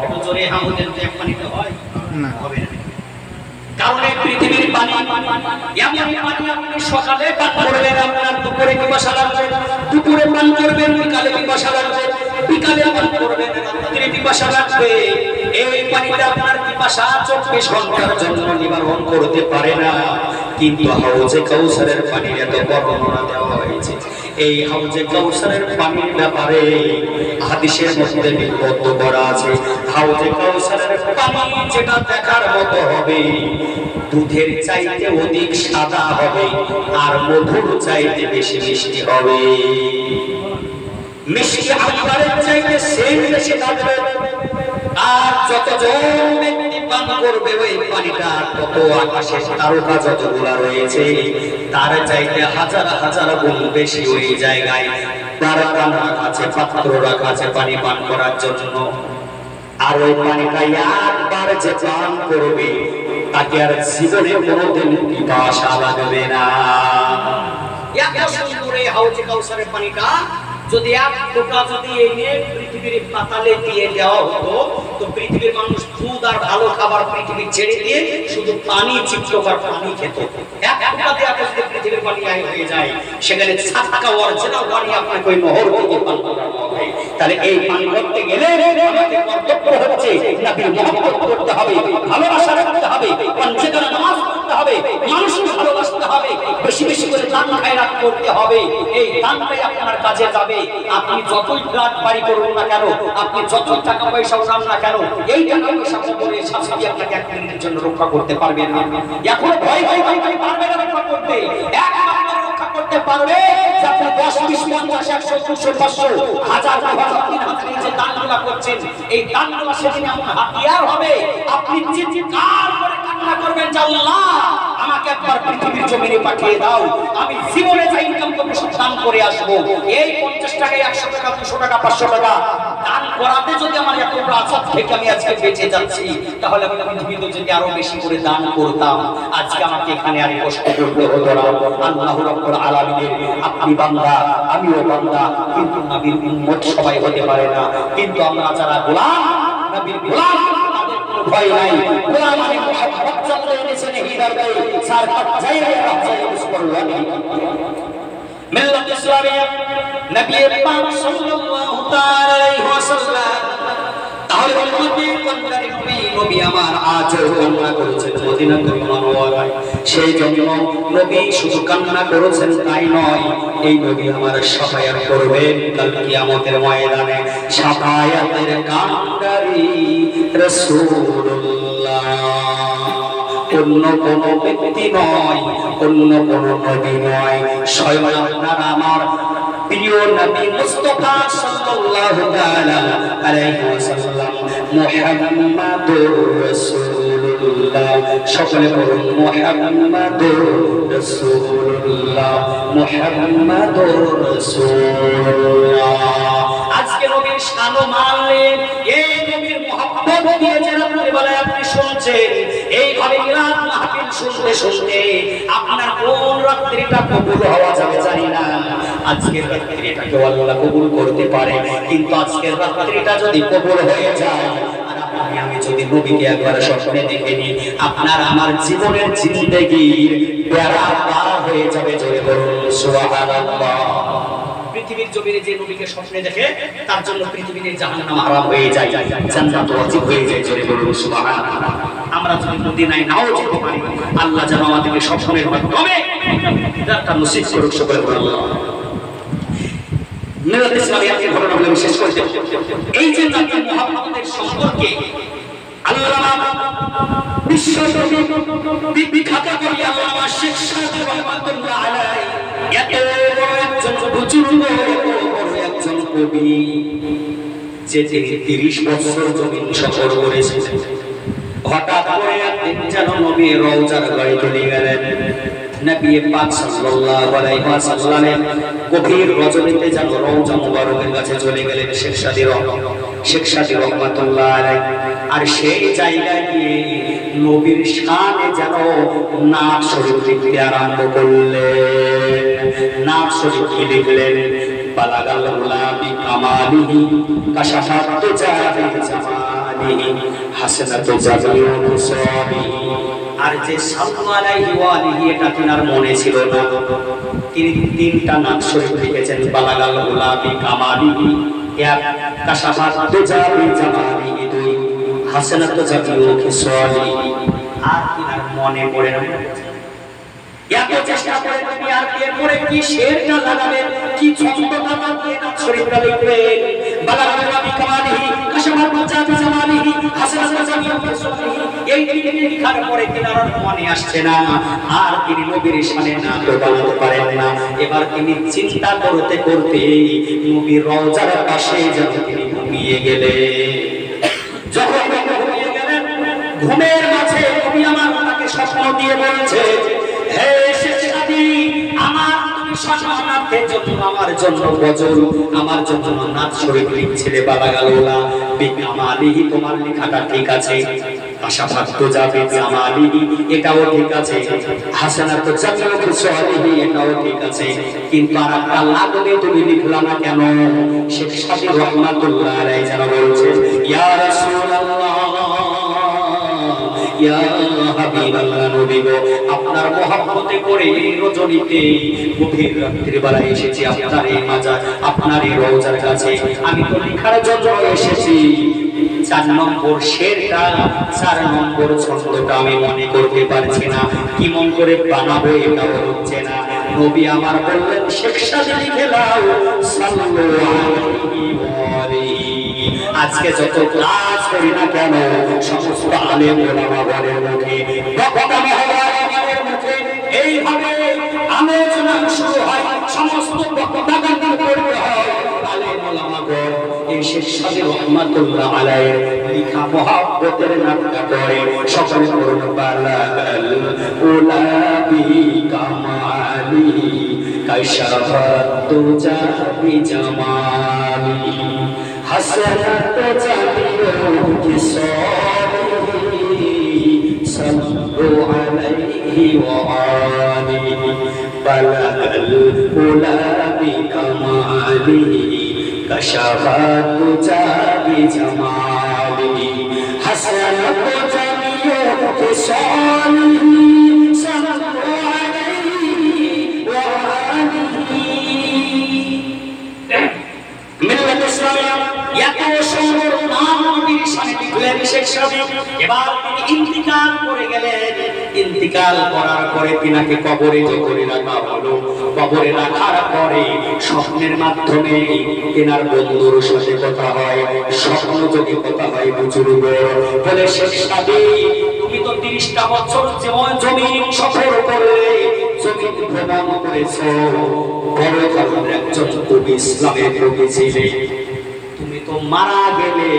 একটু জোরে হামুদের যে পানিতে হয় না, হবে না। কারণ এই পৃথিবীর পানি এমন পানি, আপনি সকালে পান করবেন আপনার দুপুরে পিপাসা লাগবে, দুপুরে পান করবেন বিকালে পিপাসা লাগবে, বিকালে পান করবেন রাত্রে পিপাসা লাগবে। এই পানিটা আপনার পিপাসা 24 ঘন্টার জন্য নিবারণ করতে পারে না। কিন্তু হাউজে কাউসারের পানির এত বর্ণনা দেওয়া হয়েছে। এই হাউজে কাউসারের পানির ব্যাপারে হাদিসের মধ্যে নিবদ্ধ করা আছে, হাউজে কাউসারের পানি যেটা দেখার মতো হবে, দুধের চাইতে অধিক সাদা হবে আর মধুর চাইতে বেশি মিষ্টি হবে। মিষ্টি আম্বারের চাইতে সেন্ট বেশি থাকবে। আর যতজন ব্যক্তি পান করবে ওই পানিটা, তত আকাশের তারকা যতগুলা রয়েছে তার চাইতে হাজার হাজার গুণ বেশি ওই জায়গায় বারাকান রাখা আছে, পাত্র রাখা আছে পানি পান করার জন্য। আর ওই পানিটা একবার যে পান করবে তাকে আর জীবনে কোনোদিন পিপাসা লাগবে না। এত সুন্দর এই হাউজে কাউসারের পানিটা যদি এক ফোঁটা যদি এনে পৃথিবীর পাতালে দিয়ে দেওয়া হতো, তো পৃথিবীর মানুষ দুধ আর ভালো খাবার পৃথিবী ছেড়ে দিয়ে শুধু পানি, চিত্রকর পানি খেত। এক ফোঁটা দিয়ে আপনি যদি পৃথিবীর পানি হয়ে যায়, সেখানে ছাক্কা অরিজিনাল পানি আপনাকে ওই নহর থেকে পান করতে হবে। তাহলে এই পানি করতে গেলে আমাদের কর্তব্য হচ্ছে নবীর মহব্বত করতে হবে, ভালোবাসা রাখতে হবে, পাঁচওয়াক্ত নামাজ পড়তে হবে, মানুষকে ভালোবাসতে হবে, বেশি বেশি করে দান খায়রাত করতে হবে। এই দানটাই আপনার কাজে যাবে। আপনি যতই ফ্ল্যাট বাড়ি করুন না কেন, আপনি যতই টাকা পয়সা উঠান না কেন, এই টাকা পয়সা করে শাশুড়ি আপনাকে এক মিনিটের জন্য রক্ষা করতে পারবে না। এখন ভয় ভয় ভয় ভয় পারবে না রক্ষা করতে। একমাত্র রক্ষা করতে পারবে যে আপনি 10, 20, 50, 100, 200, 500, 1000, 2000, 3000 যে দানগুলা করছেন, এই দানগুলা সেদিন এমন হাতিয়ার হবে, আপনি চিৎকার করে কান্না করবেন যে আল্লাহ আমাকে একবার পৃথিবীর জমিনে পাঠিয়ে দাও, আমি জীবনে যা ইনকাম করব সব দান করে আসবো। এই 50 টাকা, 100 টাকা, 200 টাকা, 500 টাকা দান করাতে যদি আমার এত বড় আশা থেকে আমি আজকে বেঁচে যাচ্ছি, তাহলে আমি পৃথিবীতে যদি আরো বেশি করে দান করতাম, আজকে আমাকে এখানে আর কষ্ট করতে হতো না। আল্লাহ রাব্বুল আলামিনের আপনি বান্দা, আমিও বান্দা, কিন্তু নবীর উম্মত সবাই হতে পারে না। কিন্তু আমরা যারা গোলাম, নবীর গোলাম, আমাদের কোনো ভয় নাই। গোলাম মানে মুহাম্মদ সাল্লাল্লাহু আলাইহি ওয়াসাল্লাম হিদায়াত সারকাত জায়গায় রাহজাই মুসলিম মিল্লাত ইসলামিয়া নবী পাক সাল্লাল্লাহু তাআলা আলাইহি ওয়াসাল্লাম। তাহলে উম্মতের কল্যাণে নবী আমার আজও কান্না করেছেন মদিনাতুল মুনাওয়ারায়। সেই জন্য নবী শুধু কান্না করেছেন তাই নয়, এই নবী আমার শাফায়াত করবেন কাল কিয়ামতের ময়দানে। শাফায়াতের কান্ডারি রাসূলুল্লাহ, অন্য কোন ব্যক্তি নয়, অন্য কোন নবী নয়, স্বয়ং আপনার আমার প্রিয় নবী মুস্তাফা সাল্লাল্লাহু তাআলা আলাইহি ওয়াসাল্লাম মুহাম্মাদুর রাসূলুল্লাহ। সকলে বলুন মুহাম্মাদুর রাসূলুল্লাহ, মুহাম্মাদুর রাসূলুল্লাহ। আজকে নবীর শান মানলেন, এই নবীর মুহাব্বত দিয়ে যে রাত্রিবেলায় আপনি শুনছেন, এইভাবে মিলাদ মাহফিল শুনতে শুনতে আপনার কোন রাত্রিটা কবুল হওয়া যাবে জানি না। আজকের রাত্রিটাকে আল্লাহ কবুল করতে পারে, কিন্তু আজকের রাত্রিটা যদি কবুল হয়ে যায় আর আমি যদি নবীকে একবার স্বপ্নে দেখে নিই, আপনার আমার জীবনের জিন্দেগির বেড়া পার হয়ে যাবে। জোরে বলুন সুবহানাল্লাহ। পৃথিবীর জমিনে যে নবীকে স্বপ্নে দেখে তার জন্য পৃথিবীর জাহান্নাম হারাম হয়ে যায়, জান্নাত ওয়াজিব হয়ে যায়। জোরে বলুন সুবহানাল্লাহ। আমরা যদি মদিনায় নাও যেতে পারি, আল্লাহ যেন আমাদেরকে স্বপ্নের মাধ্যমে একটা নসিব করুক। সকলে বলুন আল্লাহ। মিলাদ ইসলামী একটি ঘটনা বলে বিশেষ করে এই যে নবী মুহাম্মদের সম্পর্কে আল্লামা বিশ্বকবি বিখ্যাত কবি আল্লামা শেখ সাদি রহমাতুল্লাহ আলাইহি এত বড় একজন বুজুর্গ, এত বড় একজন কবি যে তিনি 30 বছর জমিন সফর করেছেন। হঠাৎ করে একদিন যেন নবী রওজার গাড়ি চলে গেলেন। নবী পাক সাল্লাল্লাহু আলাইহি ওয়াসাল্লামের গভীর রজনীতে যেন রওজা মুবারকের কাছে চলে গেলেন শেখ সাদি রহমাতুল্লাহ আলাইহি। আর সেই জায়গায় গিয়ে নবীর শানে যেন নাত শরীফ লিখতে আরম্ভ করলেন। নাত শরীফ লিখলেন, বালাগাল গুলাবি কামালিহি কাশাফাত তুজাবি জামালিহি হাসানাতু জাবিউ মুসাবিহি। আর যে সাল্লাল্লাহু আলাইহি ওয়া আলিহি এটা তিনার মনে ছিল না, তিনি 3টা নাত শরীফ লিখেছেন, বালাগাল গুলাবি কামালিহি এক, কাশাফাত তুজাবি জামালিহি 2, হাসানাতু জাবিউ মুসাবিহি। আর তিনার মনে পড়ে না। এত চেষ্টা করে তুমি আর এরপরে কি শেরটা লাগাবেন, কি ছন্দটা লাগিয়ে নাত শরীফটা লিখবেন, বালাগাল গুলাবি কামালিহি কাশাফাত তুজাবি জামালিহি হাসানাতু জাবিউ মুসাবিহি। এই দিকে লেখার পরে তিনার মনে আসছে না, আর তিনি নবীর শানে না তো বানাতে পারেন না। এবার তিনি চিন্তা করতে করতে নবীর রওজার পাশে যেন তিনি ঘুমিয়ে গেলেন। যখন ঘুমিয়ে গেলেন, ঘুমের মাঝে নবী আমার তাকে স্বপ্ন দিয়ে বলছে, হে শেখ সাদি, আমার তুমি সম্মানার্থের জন্য আমার জন্য গজল, আমার জন্য নাত শরীফ লিখছিলে, বালাগাল গুলাবি কামালিহি তোমার লেখাটা ঠিক আছে, কাশাফাত তুজাবি জামালিহি এটাও ঠিক আছে, হাসানাতু জাবিউ মুসাবিহি এটাও ঠিক আছে, কিন্তু আর একটা লাগবে তুমি লিখলা না কেন? শেখ সাদি রহমাতুল্লাহ আলাইহি যেন বলছে, ইয়া রাসূলুল্লাহ, ইয়া হাবিবাল্লাহ, নবী গো, আপনার মহব্বতে করে এই রজনীতে গভীর রাত্রির বেলায় এসেছি আপনার এই মাজার, আপনার এই রওজার কাছে। আমি তো লেখার জন্য এসেছি। 4 নম্বর শেরটা, 4 নম্বর ছন্দটা আমি মনে করতে পারছি না, কি মন করে বানাবো এটাও হচ্ছে না। নবী আমার বললেন, শেখ সাদি লিখে নাও সাল্লাল্লাহু আলাইহি ওয়া আলিহি। আজকে যত কাজ করি না কেন, সমস্ত আলেম ওলামাদের মুখে, বক্তা মহল্লার মুখে এইভাবে আলোচনা শুরু হয়, সমস্ত বক্তাগণ করতে হয় আলেম ওলামাগণ। এই শেখ সাদি রহমাতুল্লাহ আলাইহি লিখা মহব্বতের নাটক করে সকলে করুন, বালাগাল গুলাবি কামালিহি কাশাফাত তুজাবি জামালিহি হাসানাতু জাবিউ মুসাবিহি সাল্লু আলাইহি ওয়া আলিহি বালাগাল গুলাবি কামালিহি কাশাফাত তুজাবি জামালিহি হাসানাতু জাবিউ মুসাবিহি সাল্লু আলাইহি ওয়া আলিহি। মিল্লাত ইসলামিয়া এত সুন্দর নাম নবীর শানে লিখলেন শেখ সাদি। এবার তিনি ইন্তিকাল করে গেলেন। ইন্তিকাল করার পরে তিনাকে কবরে যখন রাখা হলো, কবরে রাখার পরে স্বপ্নের মাধ্যমে তিনার বন্ধুর সাথে কথা হয়, স্বপ্ন যদি কথা হয় বুজুর্গ বলে, শেখ সাদি তুমি তো 30টা বছর জমিন সফর করলে, জমিন ভ্রমণ করেছো, বড় ধরনের একজন কবি, ইসলামের কবি ছিলে, তুমি তো মারা গেলে,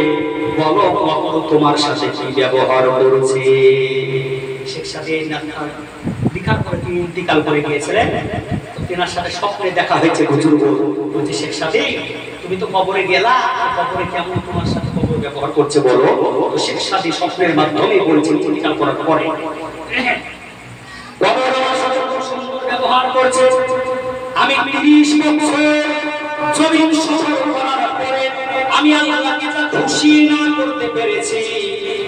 বলো কখন তোমার সাথে কি ব্যবহার করছে? শেখ সাদি লিখার পরে তিনি ইন্তিকাল করে গিয়েছিলেন। তো তেনার সাথে স্বপ্নে দেখা হয়েছে বুজুর্গ বলছে, শেখ সাদি তুমি তো কবরে গেলা, কবরে কেমন তোমার সাথে কবর ব্যবহার করছে বলো? তো শেখ সাদি স্বপ্নের মাধ্যমে বলছে ইন্তিকাল করার পরে কবর আমার সাথে খুব সুন্দর ব্যবহার করছে। আমি 30 বছর জমিন সফর করার পরে আমি আল্লাহকে যা খুশি না করতে পেরেছি,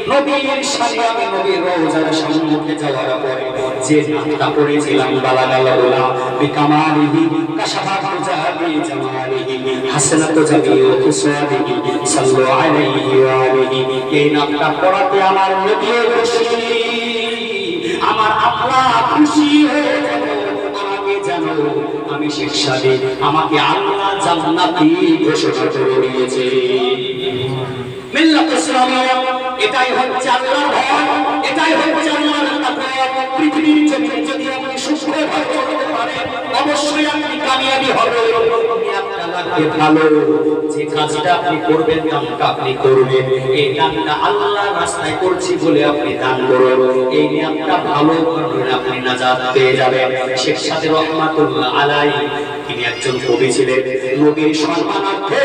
নবীর সাথে আমি নবীর রওজার সম্মুখে যাওয়ার পরে যে নামটা পড়েছিলাম বালাগালাহুলা বিকামালিহি কাশাফাত জাহাবি জামালিহি হাসানাত জামিউ খিসালিহি সাল্লু আলাইহি ওয়া আলিহি। এই নামটা পড়াতে আমার নবী খুশি, আমার আল্লাহ খুশি হয়ে গেল। আমাকে জানো আমি শিক্ষা দিই, আমাকে আল্লাহ জান্নাতি ঘোষণা করে দিয়েছে। মিল্লাত ইসলামিয়া এটাই হচ্ছে আল্লাহর ভয়, এটাই হচ্ছে আল্লাহর তাকওয়া। পৃথিবীর জমিনে যদি আপনি সুস্থভাবে চলতে পারেন অবশ্যই আপনি কামিয়াবি হবেন। আপনি আপনাকে ভালো যে কাজটা আপনি করবেন কামটা আপনি করবেন, এই কামটা আল্লাহর রাস্তায় করছি বলে আপনি দান করুন, এই নিয়তটা ভালো করবেন, আপনি নাজাত পেয়ে যাবেন। শেখ সাদে রহমাতুল্লাহ আলাইহি তিনি একজন কবি ছিলেন। নবীর সম্মানার্থে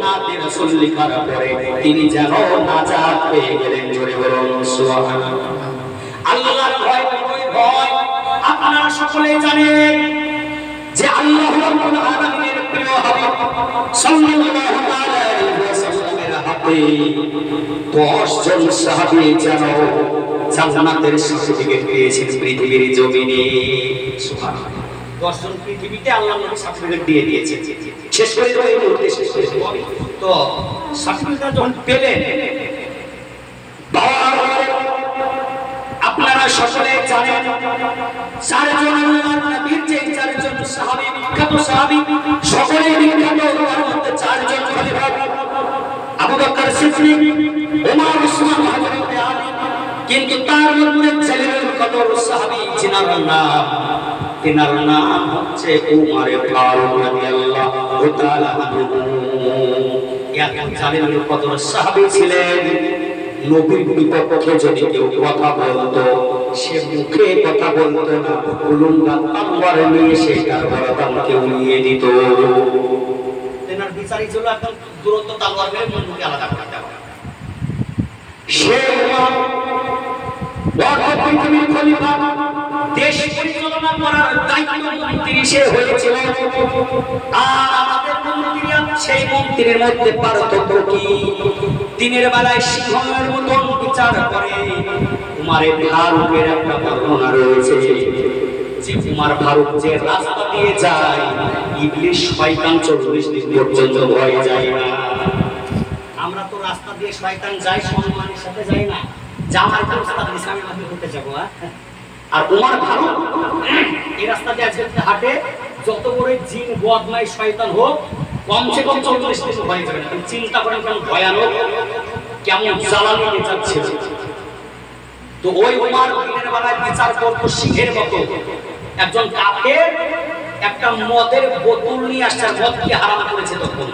নাতে রাসূল লেখার পরে তিনি যেন নাজাত পেয়ে গেলেন। জোরে বলুন সুবহানাল্লাহ। আল্লাহর ভয় কই ভয়? আপনারা সকলেই জানেন যে আল্লাহ রাব্বুল আলামিনের প্রিয় হাবিব সাল্লাল্লাহু আলাইহি ওয়াসাল্লামের হাতে 10 জন সাহাবী যেন জান্নাতের সার্টিফিকেট পেয়েছেন পৃথিবীর জমিনে। সুবহানাল্লাহ। 10 জন পৃথিবীতে আল্লাহ নবী সার্টিফিকেট দিয়ে দিয়েছে। শেষ করে তো এই মুহূর্তে শেষ করে দেব আমি। তো সার্টিফিকেট যখন পেলেন আপনারা সকলে জানেন 4 জন আল্লাহর নবীর যে 4 জন সাহাবী বিখ্যাত সাহাবী সকলেই বিখ্যাত। তার মধ্যে 4 জন খলিফা আবু বকর সিদ্দিক, ওমর, উসমান, হযরত আলী। কিন্তু তার মধ্যে জলিলুল কদর সাহাবী তিনার নাম হচ্ছে উমর ফারুক রাদিয়াল্লাহু তাআলা আনহু। এত জলিলুল কদর সাহাবী ছিলেন, নবীর বিপক্ষে যদি কেউ কথা বলতো সে মুখে কথা বলতো না, উলুঙ্গা তলোয়ার নিয়ে সে তার গর্দানকে উড়িয়ে দিত। তেনার বিচারই ছিল একদম দূরত্ব তলোয়ার মেরে মুখে আলাদা করে দেওয়া। সে পৃথিবীর খলিফা, দেশ পরিচালনা করার দায়িত্ব মন্ত্রী সে হয়েছিল। আর আমাদের মন্ত্রী সেই মন্ত্রীর মধ্যে পার্থক্য কি? দিনের বেলায় সিংহের মতন বিচার করে। উমর ফারুকের একটা বর্ণনা রয়েছে যে উমর ফারুক যে রাস্তা দিয়ে যায় ইবলিস শয়তান 40 দিন পর্যন্ত ভয় যায় না। আমরা তো রাস্তা দিয়ে শয়তান যাই সম্মানের সাথে যাই না, জামার রাস্তা দিয়ে ইসলামের মধ্যে ঘুরতে যাব। আর উমর ফারুক এই রাস্তা দিয়ে আজকে হাঁটে, যত বড় জিন বদমাই শয়তান হোক কমসে কম 40 দিন ভয় যাবে না। চিন্তা করেন কেমন ভয়ানক, কেমন জ্বালানি নেচার ছিল। তো ওই উমর দিনের বেলায় বিচার করতো সিংহের মতো। একজন কাফের একটা মদের বোতল নিয়ে আসছে, মদকে হারাম করেছে, তখন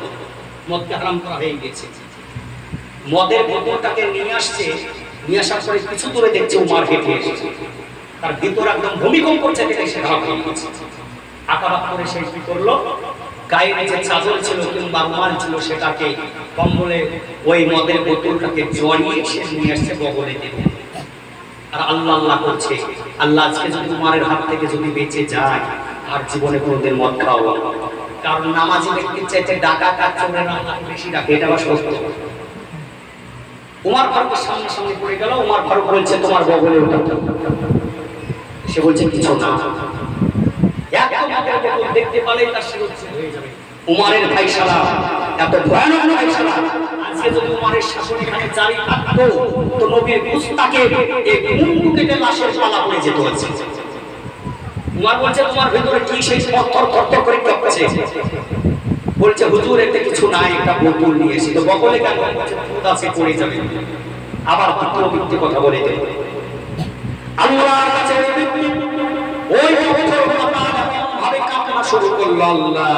মদকে হারাম করা হয়ে গেছে। মদের বোতলটাকে নিয়ে আসছে, নিয়ে আসার পরে কিছু দূরে দেখছে উমর হেঁটে এসেছে, তার ভিতর একদম ভূমিকম্প করছে, দেখে সে ধাপ হয়ে গেছে। আকাবাত করে সে কি করলো, গায়ে যে চাদর ছিল কিংবা রুমাল ছিল সেটাকে কম্বলে ওই মদের বোতলটাকে জড়িয়ে সে নিয়ে আসছে বগলে দিতে। আর আল্লাহ আল্লাহ করছে, আল্লাহ আজকে যদি উমরের হাত থেকে যদি বেঁচে যায় আর জীবনে কোনোদিন মদ খাওয়া। কারণ নামাজি ব্যক্তির চাইতে ডাকাত আর চোরের আল্লাহ বেশি ডাকে, এটা আবার সত্য। উমর ফারুকের সামনে সামনে পড়ে গেল। উমর ফারুক বলছে তোমার বগলে ওটা। সে বলছে কিছু না। দেখতে পালেই তার শিরোচ্ছেদ হয়ে যাবে। উমরের ফায়সালা এত ভয়ানক ফায়সালা। আজকে যদি উমরের শাসন এখানে জারি থাকতো তো নবীর মুস্তাকে এই মুন্ডু কেটে লাশের পালা পড়ে যেত। উমর বলছে তোমার ভেতরে কি সেই থরথর থরথর করে কাঁপছে? বলছে হুজুর এতে কিছু নাই, একটা বোতল নিয়ে এসে। তো বগলে কেন? খুদ আছে পড়ে যাবে। আবার দ্বিতীয় ব্যক্তি কথা বলে দেবে আল্লাহর কাছে ওই পবিত্র ভাবে কান্না শুরু করলো। আল্লাহ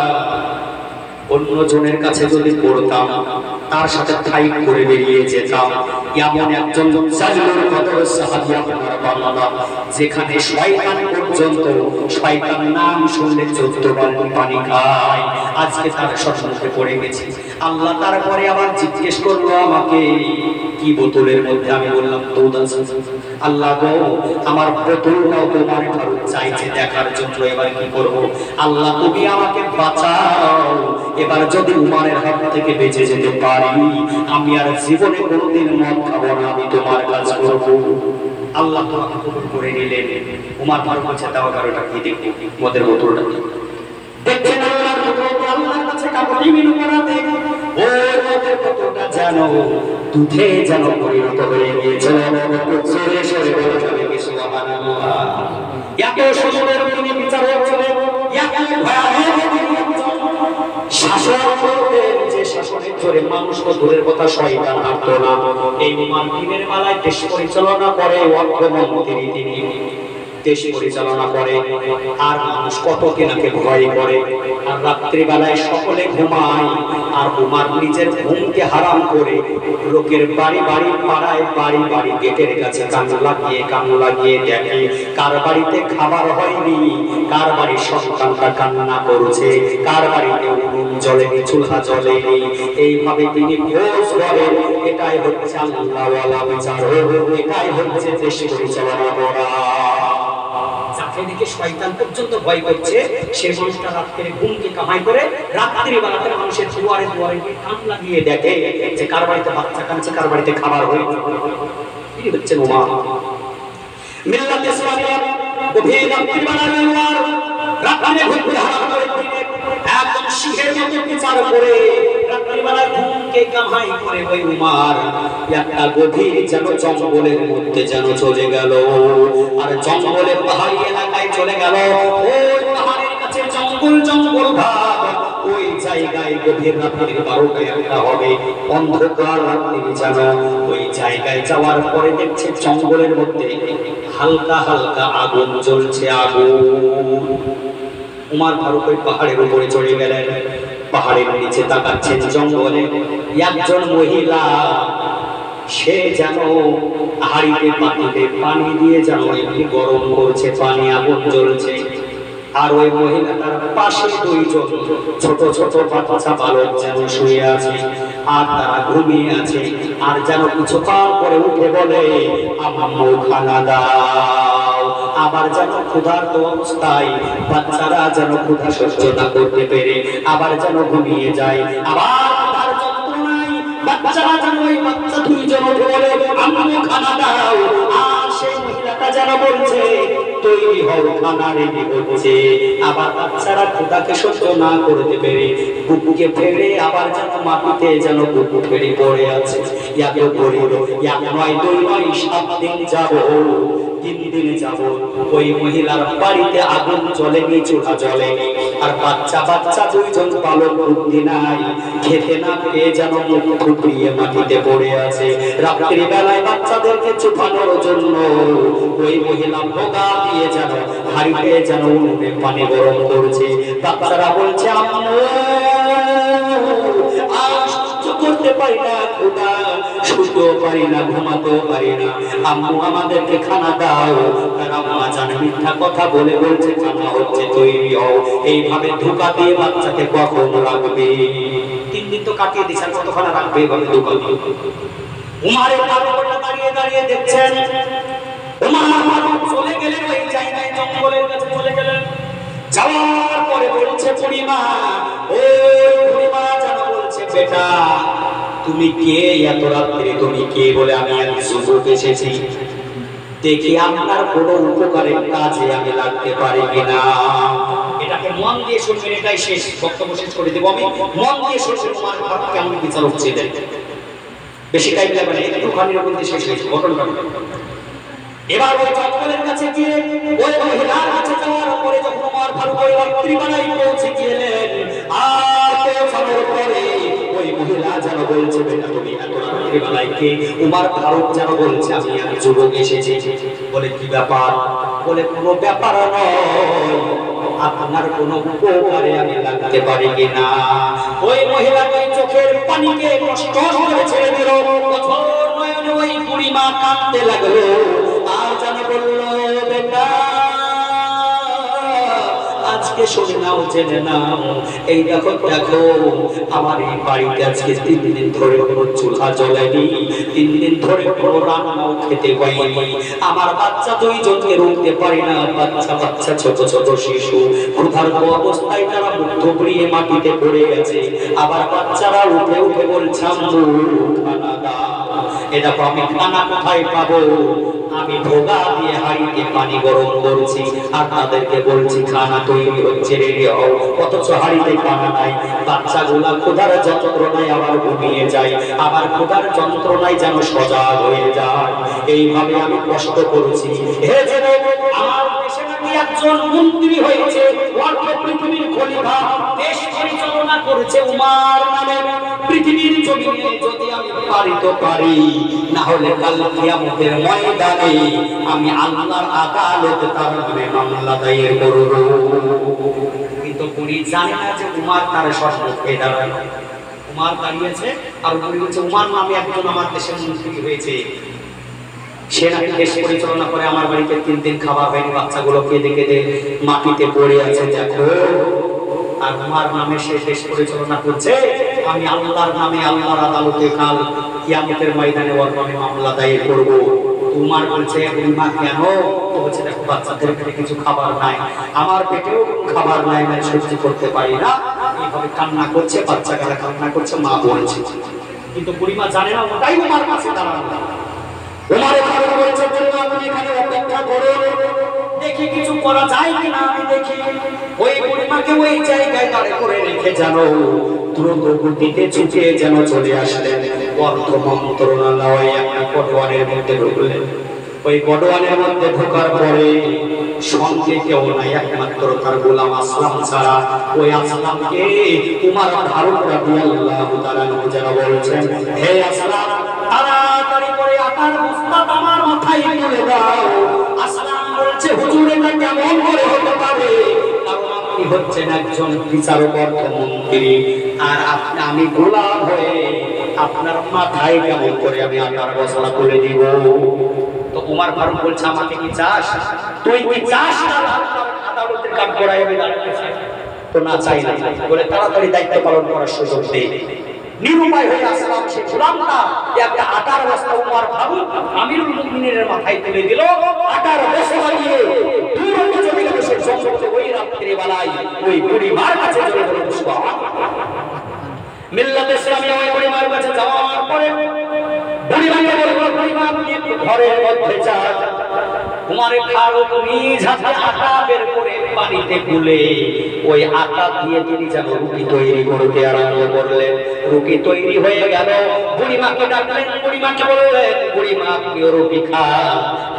অন্য জনের কাছে যদি পড়তাম তার সাথে ফাইট করে বেরিয়ে যেতাম। এমন একজন জালিলুল কদর সাহাবী আপনার বান্দা, যেখানে শয়তান পর্যন্ত শয়তান নাম শুনলে 14 বালতি পানি খায়, আজকে তার সম্মুখে পড়ে গেছে। আল্লাহ তারপরে আবার জিজ্ঞেস করলো আমাকে কি বোতলের মধ্যে? আমি বললাম দুধ আছে। আল্লাহ গো, আমার বোতলটাও তোমার ফারুক চাইছে দেখার জন্য, এবার কি করব? আল্লাহ তুমি আমাকে বাঁচাও, এবার যদি উমারের হাত থেকে বেঁচে যেতে পারি আমি আর জীবনে কোনোদিন মদ খাবো না, আমি তোমার কাজ করব। আল্লাহ তোমাকে কবুল করে নিলেন। উমার ফারুক বলছে দাও কারোটা কি দেখি মদের বোতলটা কি দেখছেন আল্লাহর বোতল, আল্লাহর কাছে কাপড় মিনু করা দেখ ও মদের বোতলটা জানো দুধে যেন পরিণত হয়ে গিয়েছে। সরে সরে বলে যাবে কি সুবহানাল্লাহ। এত সময়ের তিনি বিচার হচ্ছিল, এত ভয়াবহ শাসন করতেন যে শাসনের জোরে মানুষ তো দূরের কথা শয়তান হাঁটতো না। এই উমার দিনের বেলায় দেশ পরিচালনা করে অর্থমন্ত্রী, তিনি দেশ পরিচালনা করে আর মানুষ কত কেনাকে ভয় করে। আর রাত্রি বেলায় সকলে ঘুমায় আর উমার নিজের ঘুমকে হারাম করে লোকের বাড়ি বাড়ি পাড়ায় বাড়ি বাড়ি গেটের কাছে কান লাগিয়ে দেখে কার বাড়িতে খাবার হয়নি, কার বাড়ির সন্তানটা কান্না করছে, কার বাড়িতে উনুন জ্বলেনি, চুলহা জ্বলেনি। এইভাবে তিনি খোঁজ করেন। এটাই হচ্ছে আল্লাহওয়ালা বিচার, এটাই হচ্ছে দেশ পরিচালনা করা। যাকে দেখে শয়তান পর্যন্ত ভয় করছে সে মানুষটা রাত্রে ঘুমকে কামাই করে রাত্রি বেলাতে মানুষের দুয়ারে দুয়ারে কান লাগিয়ে দেখে যে কার বাড়িতে বাচ্চা কাঁদছে, কার বাড়িতে খাবার হয়েছে। কি হচ্ছে ওমা মিল্লাত ইসলামিয়া গভীর রাত্রি বেলায় ওমর রাত্রে ঘুমকে হারাম করে একদম সিংহের মতো বিচার করে রাত্রি বেলায় ঘুমকে কামাই করে ওই উমার একটা গভীর যেন জঙ্গলের মধ্যে যেন চলে গেল। আর জঙ্গলের পাহাড়ি এলাকায় চলে গেল। ওই পাহাড়ের কাছে জঙ্গল জঙ্গল ভাব, ওই জায়গায় গভীর রাত্রির 12টা 1টা হবে, অন্ধকার রাত্রি যেন। ওই জায়গায় যাওয়ার পরে দেখছে জঙ্গলের মধ্যে হালকা হালকা আগুন জ্বলছে, আগুন। উমার ফারুক ওই পাহাড়ের উপরে চড়ে গেলেন। পাহাড়ের নিচে তাকাচ্ছেন জঙ্গলে একজন মহিলা, সে যেন হাড়িতে পাতিতে পানি দিয়ে যেন এমনি গরম করছে, পানি আগুন জ্বলছে। আর ওই মহিলাটার পাশে দুইজন ছোট ছোট বাচ্চা বালক যেন শুয়ে আছে আর তারা ঘুমিয়ে আছে। আর যেন কিছুক্ষণ পরে উঠে বলে আম্মু খানা দাও। আবার যেন ক্ষুধার্ত অবস্থায় বাচ্চারা যেন ক্ষুধা সহ্য না করতে পেরে আবার যেন ঘুমিয়ে যায়। আবার ক্ষুধার যন্ত্রণায় বাচ্চারা যেন ওই বাচ্চা দুইজন উঠে বলে আম্মু খানা দাও। আর সেই মহিলাটা যেন বলছে তৈরি হও, খানা রেডি হচ্ছে। আবার বাচ্চারা ক্ষুধাকে সহ্য না করতে পেরে বুকুকে ফেলে আবার যেন মাটিতে যেন বুকু ফেলে পড়ে আছে। এত করিল 1 নয় 2 নয় 7 দিন যাব, 3 দিন যাব ওই মহিলার বাড়িতে আগুন জ্বলেনি, চুলা জ্বলেনি। আর বাচ্চা দুইজন বালক বুদ্ধি নাই, খেতে না পেয়ে যেন মুখ থুবড়িয়ে মাটিতে পড়ে আছে। রাত্রি বেলায় বাচ্চাদেরকে চুপানোর জন্য ওই মহিলা ভোগা দিয়ে যেন হাড়িতে যেন উনুনে পানি গরম করছে। বাচ্চারা বলছে আম্মু করতে পারি না, ক্ষুধা শুতেও পারি না, ঘুমাতেও পারি না, আম্মু আমাদেরকে খানা দাও। তার আম্মা জানে মিথ্যা কথা বলে বলছে খানা হচ্ছে, তৈরি হও। এইভাবে ধোঁকা দিয়ে বাচ্চাকে কখন রাখবে? 3 দিন তো কাটিয়ে দিয়েছে, কতক্ষণ রাখবে? এইভাবে ধোঁকা দিয়ে উমারের পাগলটা দাঁড়িয়ে দাঁড়িয়ে দেখছেন। উমার চলে গেলেন ওই জায়গায়, জঙ্গলের কাছে চলে গেলেন। যাওয়ার পরে বলছে বুড়িমা, ও বুড়িমা যেন বলছে বেটা তুমি কে? এত রাত্রে তুমি কে? বলে আমি এক যুবক এসেছি, দেখি আপনার কোনো উপকারের কাজে আমি লাগতে পারি কিনা। এটাকে মন দিয়ে শুনবেন, এটাই শেষ বক্তব্য শেষ করে দেবো আমি। মন দিয়ে শুনবেন তোমার ঘর কেমন বিচার হচ্ছে। বেশি টাইম লাগবে না, একটুখানির মধ্যে শেষ হয়েছে ঘটনা। এবার ওই জঙ্গলের কাছে গিয়ে ওই মহিলার কাছে যাওয়ার পরে যখন উমর ফারুক ওই রাত্রি বেলায় পৌঁছে গেলেন, আর পৌঁছানোর পরে ওই মহিলা যেন বলছে বেটা তুমি এত রাত্রি বেলায় কে? উমর ফারুক যেন বলছে আমি এক যুবক এসেছি। বলে কি ব্যাপার? বলে কোনো ব্যাপার নয়, আপনার কোনো উপকারে আমি লাগতে পারি কিনা। ওই মহিলাকে চোখের পানিকে কষ্ট করে ছেড়ে দিল। কঠোর নয়নে ওই বুড়িমা কাঁদতে লাগলো আর যেন বলল বেটা আজকে থেকে শুনে নাও, জেনে নাও, এই দেখো দেখো আমার এই বাড়িতে আজকে 3 দিন ধরে কোনো চুলা জ্বলেনি, 3 দিন ধরে কোনো রান্নাও খেতে পাইনি। আমার বাচ্চা 2 জনকে রুখতে পারি না, বাচ্চা বাচ্চা ছোট ছোট শিশু ক্ষুধার্ত অবস্থায় তারা মুখ থুবড়িয়ে মাটিতে পড়ে গেছে। আবার বাচ্চারা উঠে উঠে বলছে আম্মু খানা দাও। এ দেখো আমি খানা কোথায় পাবো? আমি ভোগা দিয়ে হাঁড়িতে পানি গরম করছি আর তাদেরকে বলছি খানা তৈরি হচ্ছে, রেডি হও, অথচ হাঁড়িতে খানা নাই। বাচ্চাগুলা ক্ষুধার যন্ত্রণায় আবার ঘুমিয়ে যায়, আবার ক্ষুধার যন্ত্রণায় যেন সজাগ হয়ে যায়। এইভাবে আমি কষ্ট করছি। হে যুবক, আমার দেশে নাকি একজন মন্ত্রী হয়েছে, অর্ধ পৃথিবীর খলিফা, দেশ পরিচালনা করেছে উমার নামে। পৃথিবীর জমিনে যদি আমি পারি তো পারি, না হলে কাল কিয়ামতের ময়দানে আমি আল্লাহর আদালতে তার নামে মামলা দায়ের করব। কিন্তু উনি জানে না যে উমার তার সম্মুখে দাঁড়ায়। উমার দাঁড়িয়েছে আর উনি বলছে উমার নামে একজন আমার দেশের মন্ত্রী হয়েছে, সে নাকি দেশ পরিচালনা করে, আমার বাড়িতে 3 দিন খাবার হয়নি, বাচ্চাগুলো কেঁদে কেঁদে মাটিতে পড়ে আছে, দেখো। আর উমার নামে সে দেশ পরিচালনা করছে, আমি আল্লাহর নামে আল্লাহর আদালতে কাল কিয়ামতের ময়দানে ওর নামে মামলা দায়ের করব। উমার বলছে উমা কেন? বলছে দেখো বাচ্চাদের পেটে কিছু খাবার নাই, আমার পেটেও খাবার নাই, আমি সহ্য করতে পারি না। এইভাবে কান্না করছে, বাচ্চাগুলো কান্না করছে, মা বলছে। কিন্তু বুড়িমা জানে না ওটাই উমার কাছে দাঁড়ানো। উমারের ফারুক বলছে বুড়িমা আপনি এখানে অপেক্ষা করুন, দেখি কিছু করা যায় কিনা আমি দেখি। ওই বুড়িমাকে ওই জায়গায় দাঁড় করে রেখে জানো দ্রুত গতিতে ছুটে যেন চলে আসলেন অর্থ মন্ত্রণালয়ে একটা পটওয়ানের মধ্যে ঢুকলেন। ওই পটওয়ানের মধ্যে ঢোকার পরে সঙ্গে কেউ নাই, একমাত্র তার গোলাম আসলাম ছাড়া। ওই আসলামকে উমার ফারুক রাদিয়াল্লাহু তাআলা যেন বলছেন, হে আসলাম, তাড়াতাড়ি করে আটার বস্তা আমার মাথায় তুলে দাও। আসলাম বলছে হুজুর এটা কেমন করে হতে পারে? কারণ আপনি হচ্ছেন একজন বিচারক অর্থমন্ত্রী আর আমি গোলাম হয়ে আপনার মাথায় কেমন করে আমি আটার বস্তা তুলে দিব? তো উমার ফারুক বলছে আমাকে কি চাস? তুই কি চাস না আদালতের কাজ করাই আমি দাঁড়িয়েছি? তো না চাই না, বলে তাড়াতাড়ি দায়িত্ব পালন করার সুযোগ দে। নিরুপায় হয়ে আসলাম সে গোলামটা একটা আটার বস্তা উমার ফারুক আমিরুল মুমিনের মাথায় তুলে দিল। আটার বস্তা দিয়ে দূরে চলে গেল সে জঙ্গলে। ওই রাত্রি বেলায় ওই বুড়িমার কাছে চলে গেল। মিল্লাত ইসলামিয়া ওই বুড়িমার কাছে যাওয়ার পরে বুড়িমাকে বলল, বুড়িমা আপনি একটু ঘরের মধ্যে যান। উমার ফারুক নিজ হাতে আটা বের করে পানিতে গুলে ওই আটা দিয়ে তিনি যেন রুটি তৈরি করতে আরম্ভ করলেন। রুটি তৈরি হয়ে গেল, বুড়িমাকে ডাকলেন, বুড়িমাকে বললেন, বুড়িমা আপনিও রুটি খান,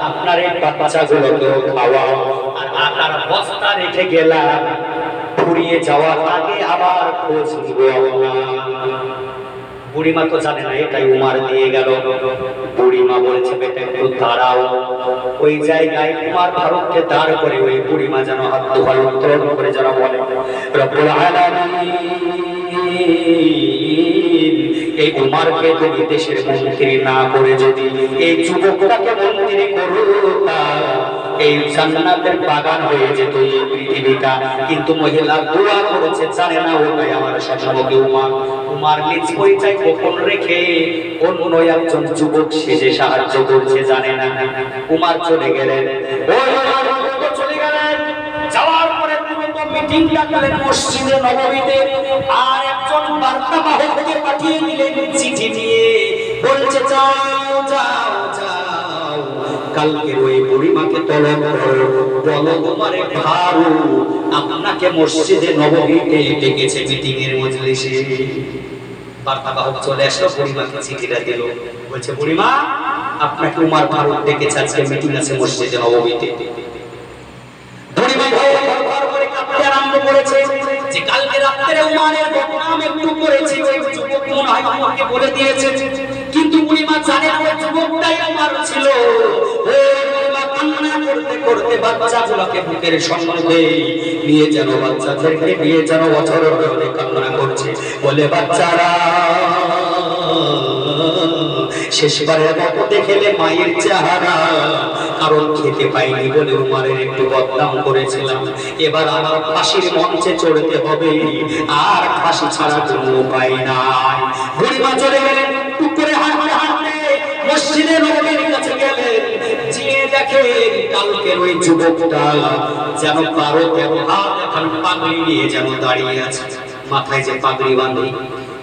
আপনার এই বাচ্চাগুলোকেও খাওয়াও। আর আটার বস্তা রেখে গেলাম, ফুরিয়ে যাওয়ার আগে আবার খোঁজ নিব আমরা। বুড়িমা তো জানে না এটাই উমার দিয়ে গেল। বুড়িমা বলেছে বেটা একটু দাঁড়াও। ওই জায়গায় উমার ফারুককে দাঁড় করে ওই বুড়িমা যেন হাত দুবার উত্তোলন করে যেন বলে, রব্বুল আলামিন, এই উমারকে তুমি দেশের মন্ত্রী না করে যদি এই যুবকটাকে মন্ত্রী করতাম, এই জান্নাতের বাগান হয়ে যেত এই পৃথিবীটা। কিন্তু মহিলা দোয়া করেছে, জানে না ওটাই আমার শাশুড়ি উমার। উমার নিজ পরিচয় গোপন রেখে অন্য একজন যুবক সেজে সাহায্য করছে, জানে না। উমার চলে গেলেন, চলে গেলেন। যাওয়ার পরে মিটিং ডাকলেন মসজিদে নববীতে, আর একজন বার্তাবাহককে পাঠিয়ে দিলেন চিঠি নিয়ে, বলছে যাও যাও যাও, কালকে ওই বুড়িমাকে তলব করো, বলো উমারে ফারুক আপনাকে মসজিদে নববীতে ডেকেছে মিটিং এর মজলিসে। বার্তাবাহক চলে আসলো, বুড়িমাকে চিঠিটা দিল, বলছে বুড়িমা আপনাকে উমার ফারুক ডেকেছে, আজকে মিটিং আছে মসজিদে নববীতে। বুড়িমা ভয়ে থরথর করে কাঁপতে আরম্ভ করেছে যে কালকে রাতে উমারের বদনাম একটু করেছি, ওই যুবক মনে হয় আমাকে বলে দিয়েছে। কিন্তু বুড়িমা জানে ওই যুবকটাই উমার ছিল। কান্না করতে করতে বাচ্চাগুলোকে বুকের সম্মুখে নিয়ে যেন বাচ্চাদেরকে নিয়ে যেন অঝর কান্না করছে, বলে বাচ্চারা শেষবারের মতো দেখেলে মায়ের চেহারা, কারণ খেতে পাইনি বলে উমারের একটু বদনাম করেছিলাম, এবার আমার ফাঁসির মঞ্চে চড়তে হবে, আর ফাঁসি ছাড়া কোনো উপায় নাই। বুড়িমা চলে গেলেন, পুকুরে হাঁটতে হাঁটতে মসজিদে নববীর কাছে গেলেন, যেয়ে দেখেন কালকের ওই যুবকটা যেন 12-13 হাত এখন পাগড়ি নিয়ে যেন দাঁড়িয়ে আছে, মাথায় যে পাগড়ি বাঁধে,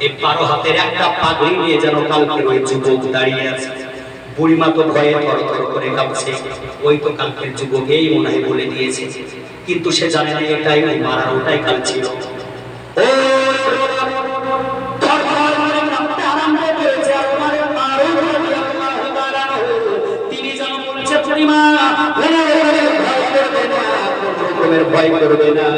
এই 12 হাতের একটা পাগড়ি নিয়ে যেন কালকের ওই যুবক দাঁড়িয়ে আছে। বুড়িমা তো ভয়ে থরথর করে কাঁপছে, ওই তো কালকের যুবকেই মনে হয় বলে দিয়েছে, কিন্তু সে জানে না এটাই উমার আর ওটাই কাল ছিল। ভয় করবে না,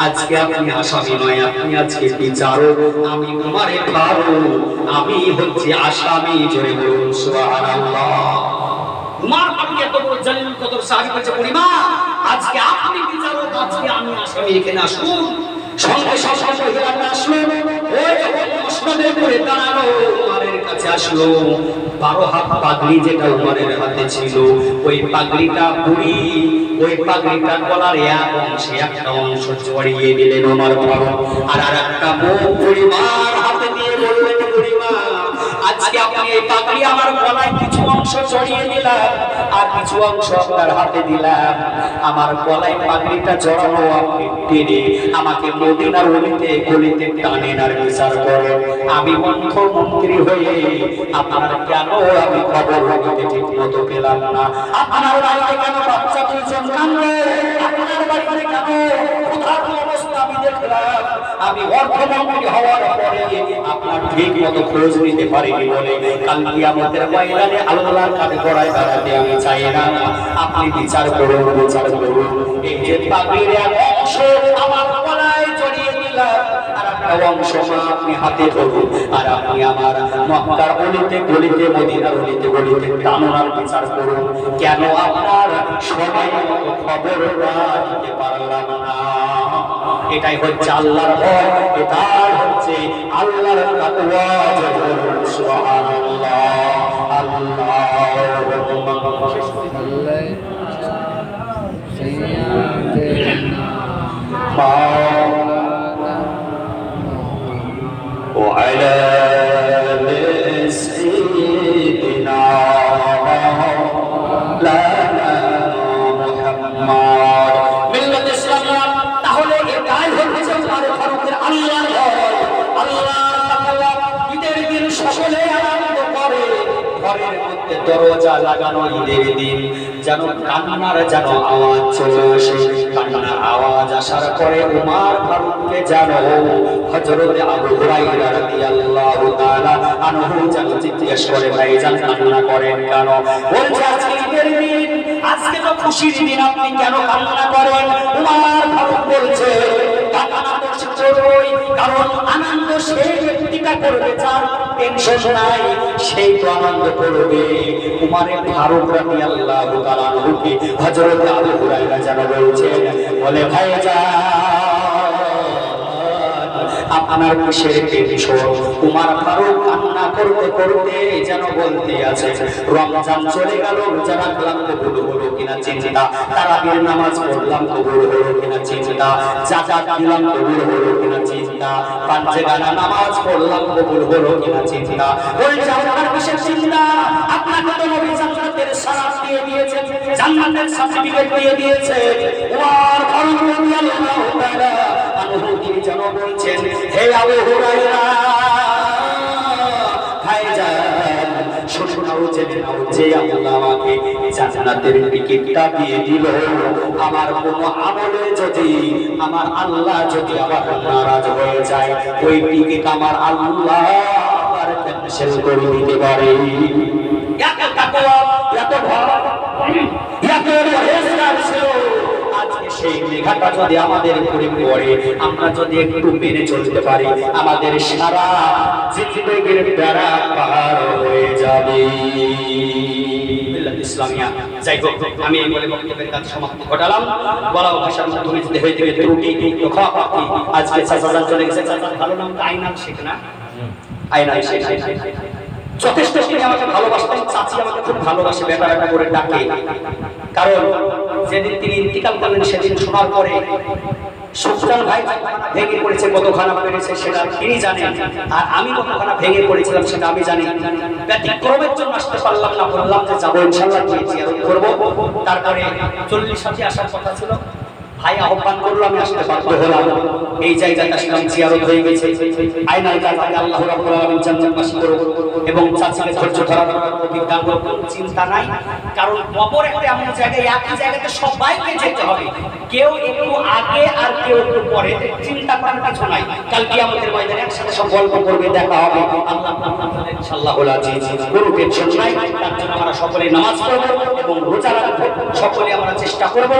আজকে আপনি আসামি নয়, আপনি আজকে বিচারক, আমি উমারে ফারুক, আমি হচ্ছি আসামি। জোরে বলুন সুবহানাল্লাহ। উমার ফারুক এত বড় জালিম কদর সাহাবী বলছে, বুড়িমা আজকে আপনি বিচারক, আজকে আমি আসামি, এখানে আসুন। সঙ্গে সঙ্গে মহিলাটা আসলো, ওই যখন মসনদে করে দাঁড়ালো, উমারের কাছে আসলো। 12 হাত পাগড়ি যেটা উমারের হাতে ছিল, ওই পাগড়িটা বুড়ি, ওই পাগড়িটা গলার এক অংশে একটা অংশ জড়িয়ে দিলেন উমার ফারুক, আর আরেকটা মুখ বুড়িমার হাতে দিয়ে বললেন, বুড়িমা আজকে আপনি এই পাগড়ি আমার গলায় কিছু অংশ জড়িয়ে দিলাম, আর কিছু অংশ আপনার হাতে দিলাম, আমার গলায় পাগড়িটা জড়ানো, আপনি টেনে আমাকে মদিনার অলিতে গলিতে টানেন আর বিচার করেন। আমি মন্ত্রী হয়ে আপনার কেন আমি খবর দিতে ঠিক মতো পেলাম না? আপনার বাড়িতে কেন বাচ্চা দুইজন কাঁদে? আপনার বাড়িতে কেন ক্ষুধার্ত অবস্থা আমি দেখলাম? আমি অর্থমন্ত্রী হওয়ার পরে আপনার ঠিক মতো খোঁজ নিতে পারিনি বলে কাল কিয়ামতের ময়দানে আল্লাহর কাছে গড়ায় দাঁড়াতে আমি চাই না। আপনি বিচার করুন, বিচার করুন। এই যে পাগড়ির এক অংশ আমার গলায় জড়িয়ে দিলাম, আর একটা অংশ আপনি হাতে ধরুন, আর আপনি আমার মক্কার অলিতে গলিতে মদিনার অলিতে গলিতে টানুন আর বিচার করুন। কেন আপনার সময় মতো খবরটা দিতে পারলাম না? এটাই হচ্ছে আল্লাহর ভয়, এটাই হচ্ছে আল্লাহর তাকওয়া। সুবহানাল্লাহ। وعلى سيدنا مولانا محمد মিল্লাত ইসলামিয়া। তাহলে এটাই হচ্ছে উমর ফারুকের আল্লাহর ভয়, আল্লাহর তাকওয়া। ঈদের দিন সকলে আনন্দ করে, ঘরের মধ্যে দরজা লাগানো ঈদের দিন যেন কান্নার যেন আওয়াজ চলে আসে। কান্নার আওয়াজ আসার পরে উমর ফারুককে যেন হযরত আবু হুরায়রা রাদিয়াল্লাহু তাআলা আনহু যেন জিজ্ঞেস করে, ভাইজান কান্না করেন কেন? বলছে আজকে ঈদের দিন, আজকে তো খুশির দিন, আপনি কেন কান্না করেন? উমর ফারুক বলছে, কান্না করছি করবই, কারণ আনন্দ সেই ব্যক্তিটা করবে যার টেনশন নাই, সেই তো আনন্দ করবে। উমর ফারুক রাদিয়াল্লাহু তাআলা আনহুকে হযরত আবু হুরায়রা যেন বলছেন, বলে ভাইজান আপনার কিসের টেনশন? উমর ফারুক কান্না করতে করতে যেন বলতে আছে, রমজান চলে গেল, রোজা রাখলাম কবুল হলো কিনা চিন্তা, তারাবির নামাজ পড়লাম কবুল হলো কিনা চিন্তা, যাকাত দিলাম কবুল হলো কিনা চিন্তা, পাঁচগানা নামাজ পড়লাম কবুল হলো কিনা চিন্তা। বলছে আপনার কিসের চিন্তা? আপনাকে তো নবী জান্নাতের শরাফ দিয়ে দিয়েছেন, জান্নাতের সার্টিফিকেট দিয়ে দিয়েছেন। উমর ফারুক রাদিয়াল্লাহু তাআলা আনহু তিনি যেন বলছেন, হে আবু হুরায়রা, ভাইজান শুনুন, জেনে নাও যে আল্লাহ আমাকে জান্নাতের টিকিটটা দিয়ে দিল, আমার কোনো আমলে যদি আমার আল্লাহ যদি আমার নারাজ হয়ে যায়, ওই টিকিট আমার আল্লাহ আবার ক্যান্সেল করে দিতে পারে। এত তাকওয়া, এত ভয়, এত পরহেজগার ছিল। আজকে সেই লেখাটা যদি আমাদের উপরে পড়ে, আমরা যদি একটু মেনে চলতে পারি, আমাদের সারা জিন্দেগির বেড়া পার হয়ে যাবে। মিল্লাত ইসলামিয়া। যাই হোক, আমি এই বলে বক্তব্যের কাজ সমাপ্তি ঘটালাম। বলা ভাষার মাধ্যমে যদি হয়ে থেকে ত্রুটি ক্ষমাপ্রার্থী। আজকে চাচা চলে গেছে, চাচা ভালো নাম আইনাল শেখ না? আইনাল শেখ। যথেষ্ট তিনি আমাকে ভালোবাসতেন। চাচি আমাকে খুব ভালোবাসে, বেটা বেটা করে ডাকে। কারণ যেদিন তিনি ইন্তিকাল করলেন সেদিন শোনার পরে সুলতান ভাই ভেঙে পড়েছে, কতখানা পেরেছে সেটা তিনি জানেন, আর আমি কতখানা ভেঙে পড়েছিলাম সেটা আমি জানি। ব্যতিক্রমের জন্য আসতে পারলাম না, বললাম যে যাবো ইনশাআল্লাহ, জিয়ারত করবো। তারপরে 40 সাথে আসার কথা ছিল, ভাই আহ্বান করলো, আমি আসতে বাধ্য হলাম। এই জায়গায় আসলাম, জিয়ারত হয়ে গেছে। আয়নাল কাবাকে আল্লাহ রাব্বুল আলামিন জান্নাতবাসী করুন এবং চাচিকে ধৈর্য ধরার অভিজ্ঞান করুন। চিন্তা নাই, কারণ কবর একটা এমন জায়গায়, একই জায়গাতে সবাইকে যেতে হবে, কেউ একটু আগে আর কেউ একটু পরে, চিন্তা করার কিছু নাই। কাল কিয়ামতের ময়দানে একসাথে সব গল্প করবে, দেখা হবে আল্লাহ ইনশাআল্লাহুল আজিজ। কোনো টেনশন নাই। তার জন্য আমরা সকলে নামাজ পড়ব এবং রোজা রাখব। সকলে আমরা চেষ্টা করব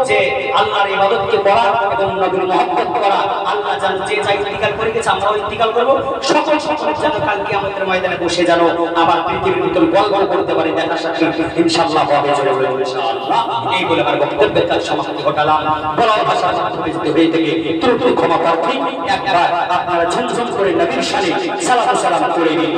যে আল্লাহর ইবাদতকে করা এবং নবীর মহব্বত করা। আল্লাহ জান যে যাই ইন্তিকাল করে গেছে, আমরাও ইন্তিকাল করব। সকল যেন কাল কিয়ামতের ময়দানে বসে যেন আবার পৃথিবীর নতুন গল্প করতে পারি, দেখা সাক্ষী ইনশাআল্লাহ হবে। ইনশাআল্লাহ এই বলে আমার বক্তব্যের কাজ সমাপ্তি ঘটালাম। বলার ভাষা হয়ে থেকে ত্রুটি ক্ষমা প্রার্থী। একবার আপনারা ঝমঝম করে নবীর শানে সালাম করে নিন।